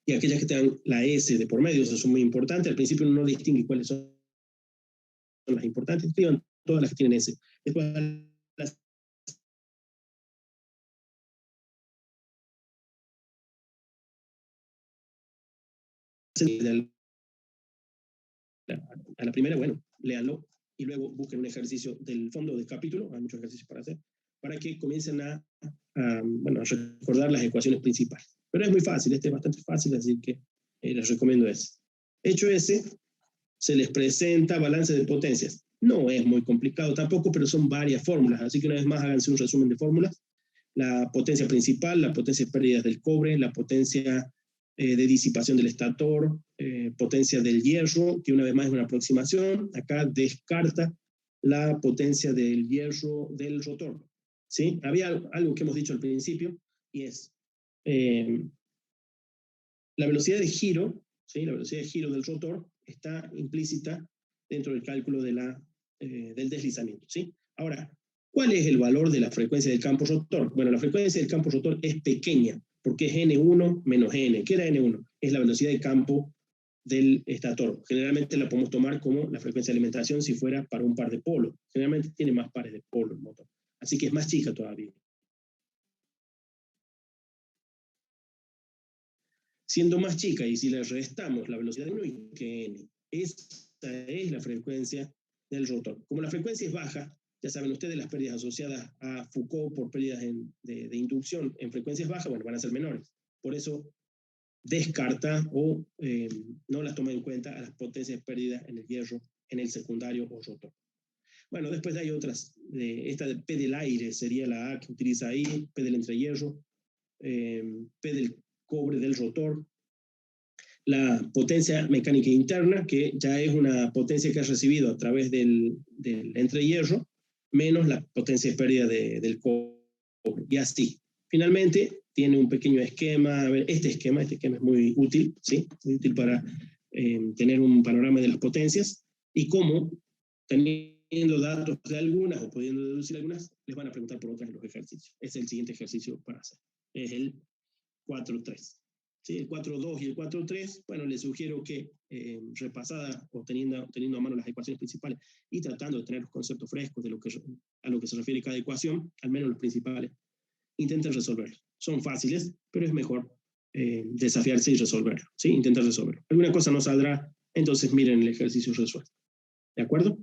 y aquellas que tengan la S de por medio, eso son muy importantes. Al principio uno no distingue cuáles son las importantes, escriban todas las que tienen S. Después a la primera, bueno, léanlo y luego busquen un ejercicio del fondo del capítulo, hay muchos ejercicios para hacer, para que comiencen a recordar las ecuaciones principales. Pero es muy fácil, este es bastante fácil, así que les recomiendo ese. Hecho ese, se les presenta balance de potencias. No es muy complicado tampoco, pero son varias fórmulas, así que una vez más háganse un resumen de fórmulas. La potencia principal, la potencia de pérdidas del cobre, la potencia de disipación del estator, potencia del hierro, que una vez más es una aproximación. Acá descarta la potencia del hierro del rotor, ¿sí? Había algo que hemos dicho al principio, y es la velocidad de giro, ¿sí? La velocidad de giro del rotor está implícita dentro del cálculo de del deslizamiento, ¿sí? Ahora, ¿cuál es el valor de la frecuencia del campo rotor? Bueno, la frecuencia del campo rotor es pequeña, porque es N1 menos N. ¿Qué era N1? Es la velocidad de campo del estator. Generalmente la podemos tomar como la frecuencia de alimentación si fuera para un par de polos. Generalmente tiene más pares de polos el motor. Así que es más chica todavía. Siendo más chica, y si le restamos la velocidad de 1 y que N, esta es la frecuencia del rotor. Como la frecuencia es baja, ya saben ustedes, las pérdidas asociadas a Foucault por pérdidas de inducción en frecuencias bajas, bueno, van a ser menores. Por eso descarta o no las toma en cuenta a las potencias perdidas en el hierro, en el secundario o rotor. Bueno, después hay otras. Esta de P del aire sería la A que utiliza ahí, P del entrehierro, P del cobre del rotor. La potencia mecánica interna, que ya es una potencia que has recibido a través del entrehierro, menos la potencia de pérdida del cobre. Y así. Finalmente, tiene un pequeño esquema. A ver, este esquema es muy útil, ¿sí? Muy útil para tener un panorama de las potencias y cómo, teniendo datos de algunas o pudiendo deducir algunas, les van a preguntar por otras en los ejercicios. Es el siguiente ejercicio para hacer. Es el 4.3. ¿Sí? El 4.2 y el 4.3, bueno, les sugiero que repasada o teniendo a mano las ecuaciones principales y tratando de tener los conceptos frescos de a lo que se refiere cada ecuación, al menos los principales, intenten resolverlo. Son fáciles, pero es mejor desafiarse y resolverlo, ¿sí? Intentar resolverlo. Alguna cosa no saldrá, entonces miren el ejercicio resuelto. ¿De acuerdo?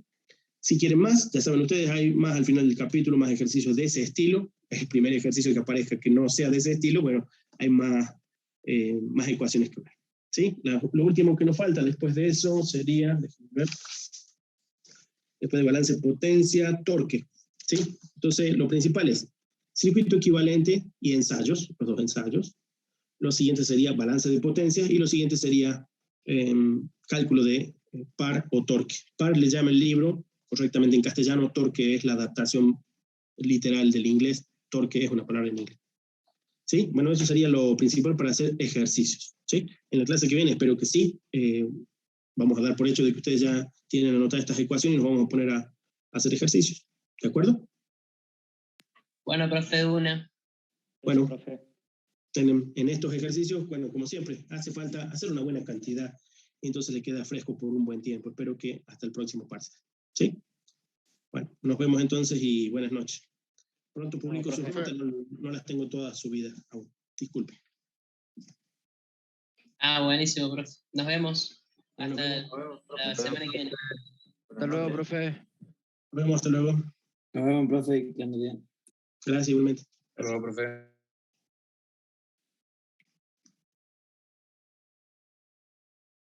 Si quieren más, ya saben ustedes, hay más al final del capítulo, más ejercicios de ese estilo. Es el primer ejercicio que aparezca que no sea de ese estilo, bueno, hay más ecuaciones que ver. ¿Sí? Lo último que nos falta después de eso sería, déjenme ver, después de balance potencia, torque. ¿Sí? Entonces, lo principal es circuito equivalente y ensayos, los 2 ensayos. Lo siguiente sería balance de potencia y lo siguiente sería cálculo de par o torque. Par le llama el libro, correctamente en castellano, torque es la adaptación literal del inglés, torque es una palabra en inglés. ¿Sí? Bueno, eso sería lo principal para hacer ejercicios. ¿Sí? En la clase que viene espero que sí. Vamos a dar por hecho de que ustedes ya tienen anotadas estas ecuaciones y nos vamos a poner a hacer ejercicios. ¿De acuerdo? Bueno, profe, de una. Bueno, Profe. en estos ejercicios, bueno, como siempre, hace falta hacer una buena cantidad y entonces le queda fresco por un buen tiempo. Espero que hasta el próximo parcial. ¿Sí? Bueno, nos vemos entonces y buenas noches. Pronto publico sus profe. notas, no las tengo todas subidas aún. Disculpe. Buenísimo, profe. Nos vemos. Bueno, Hasta nos vemos. la semana que viene. Hasta luego, profe. Nos vemos, hasta luego. Nos vemos, profe, que ande bien. Gracias igualmente. Hasta luego, profe.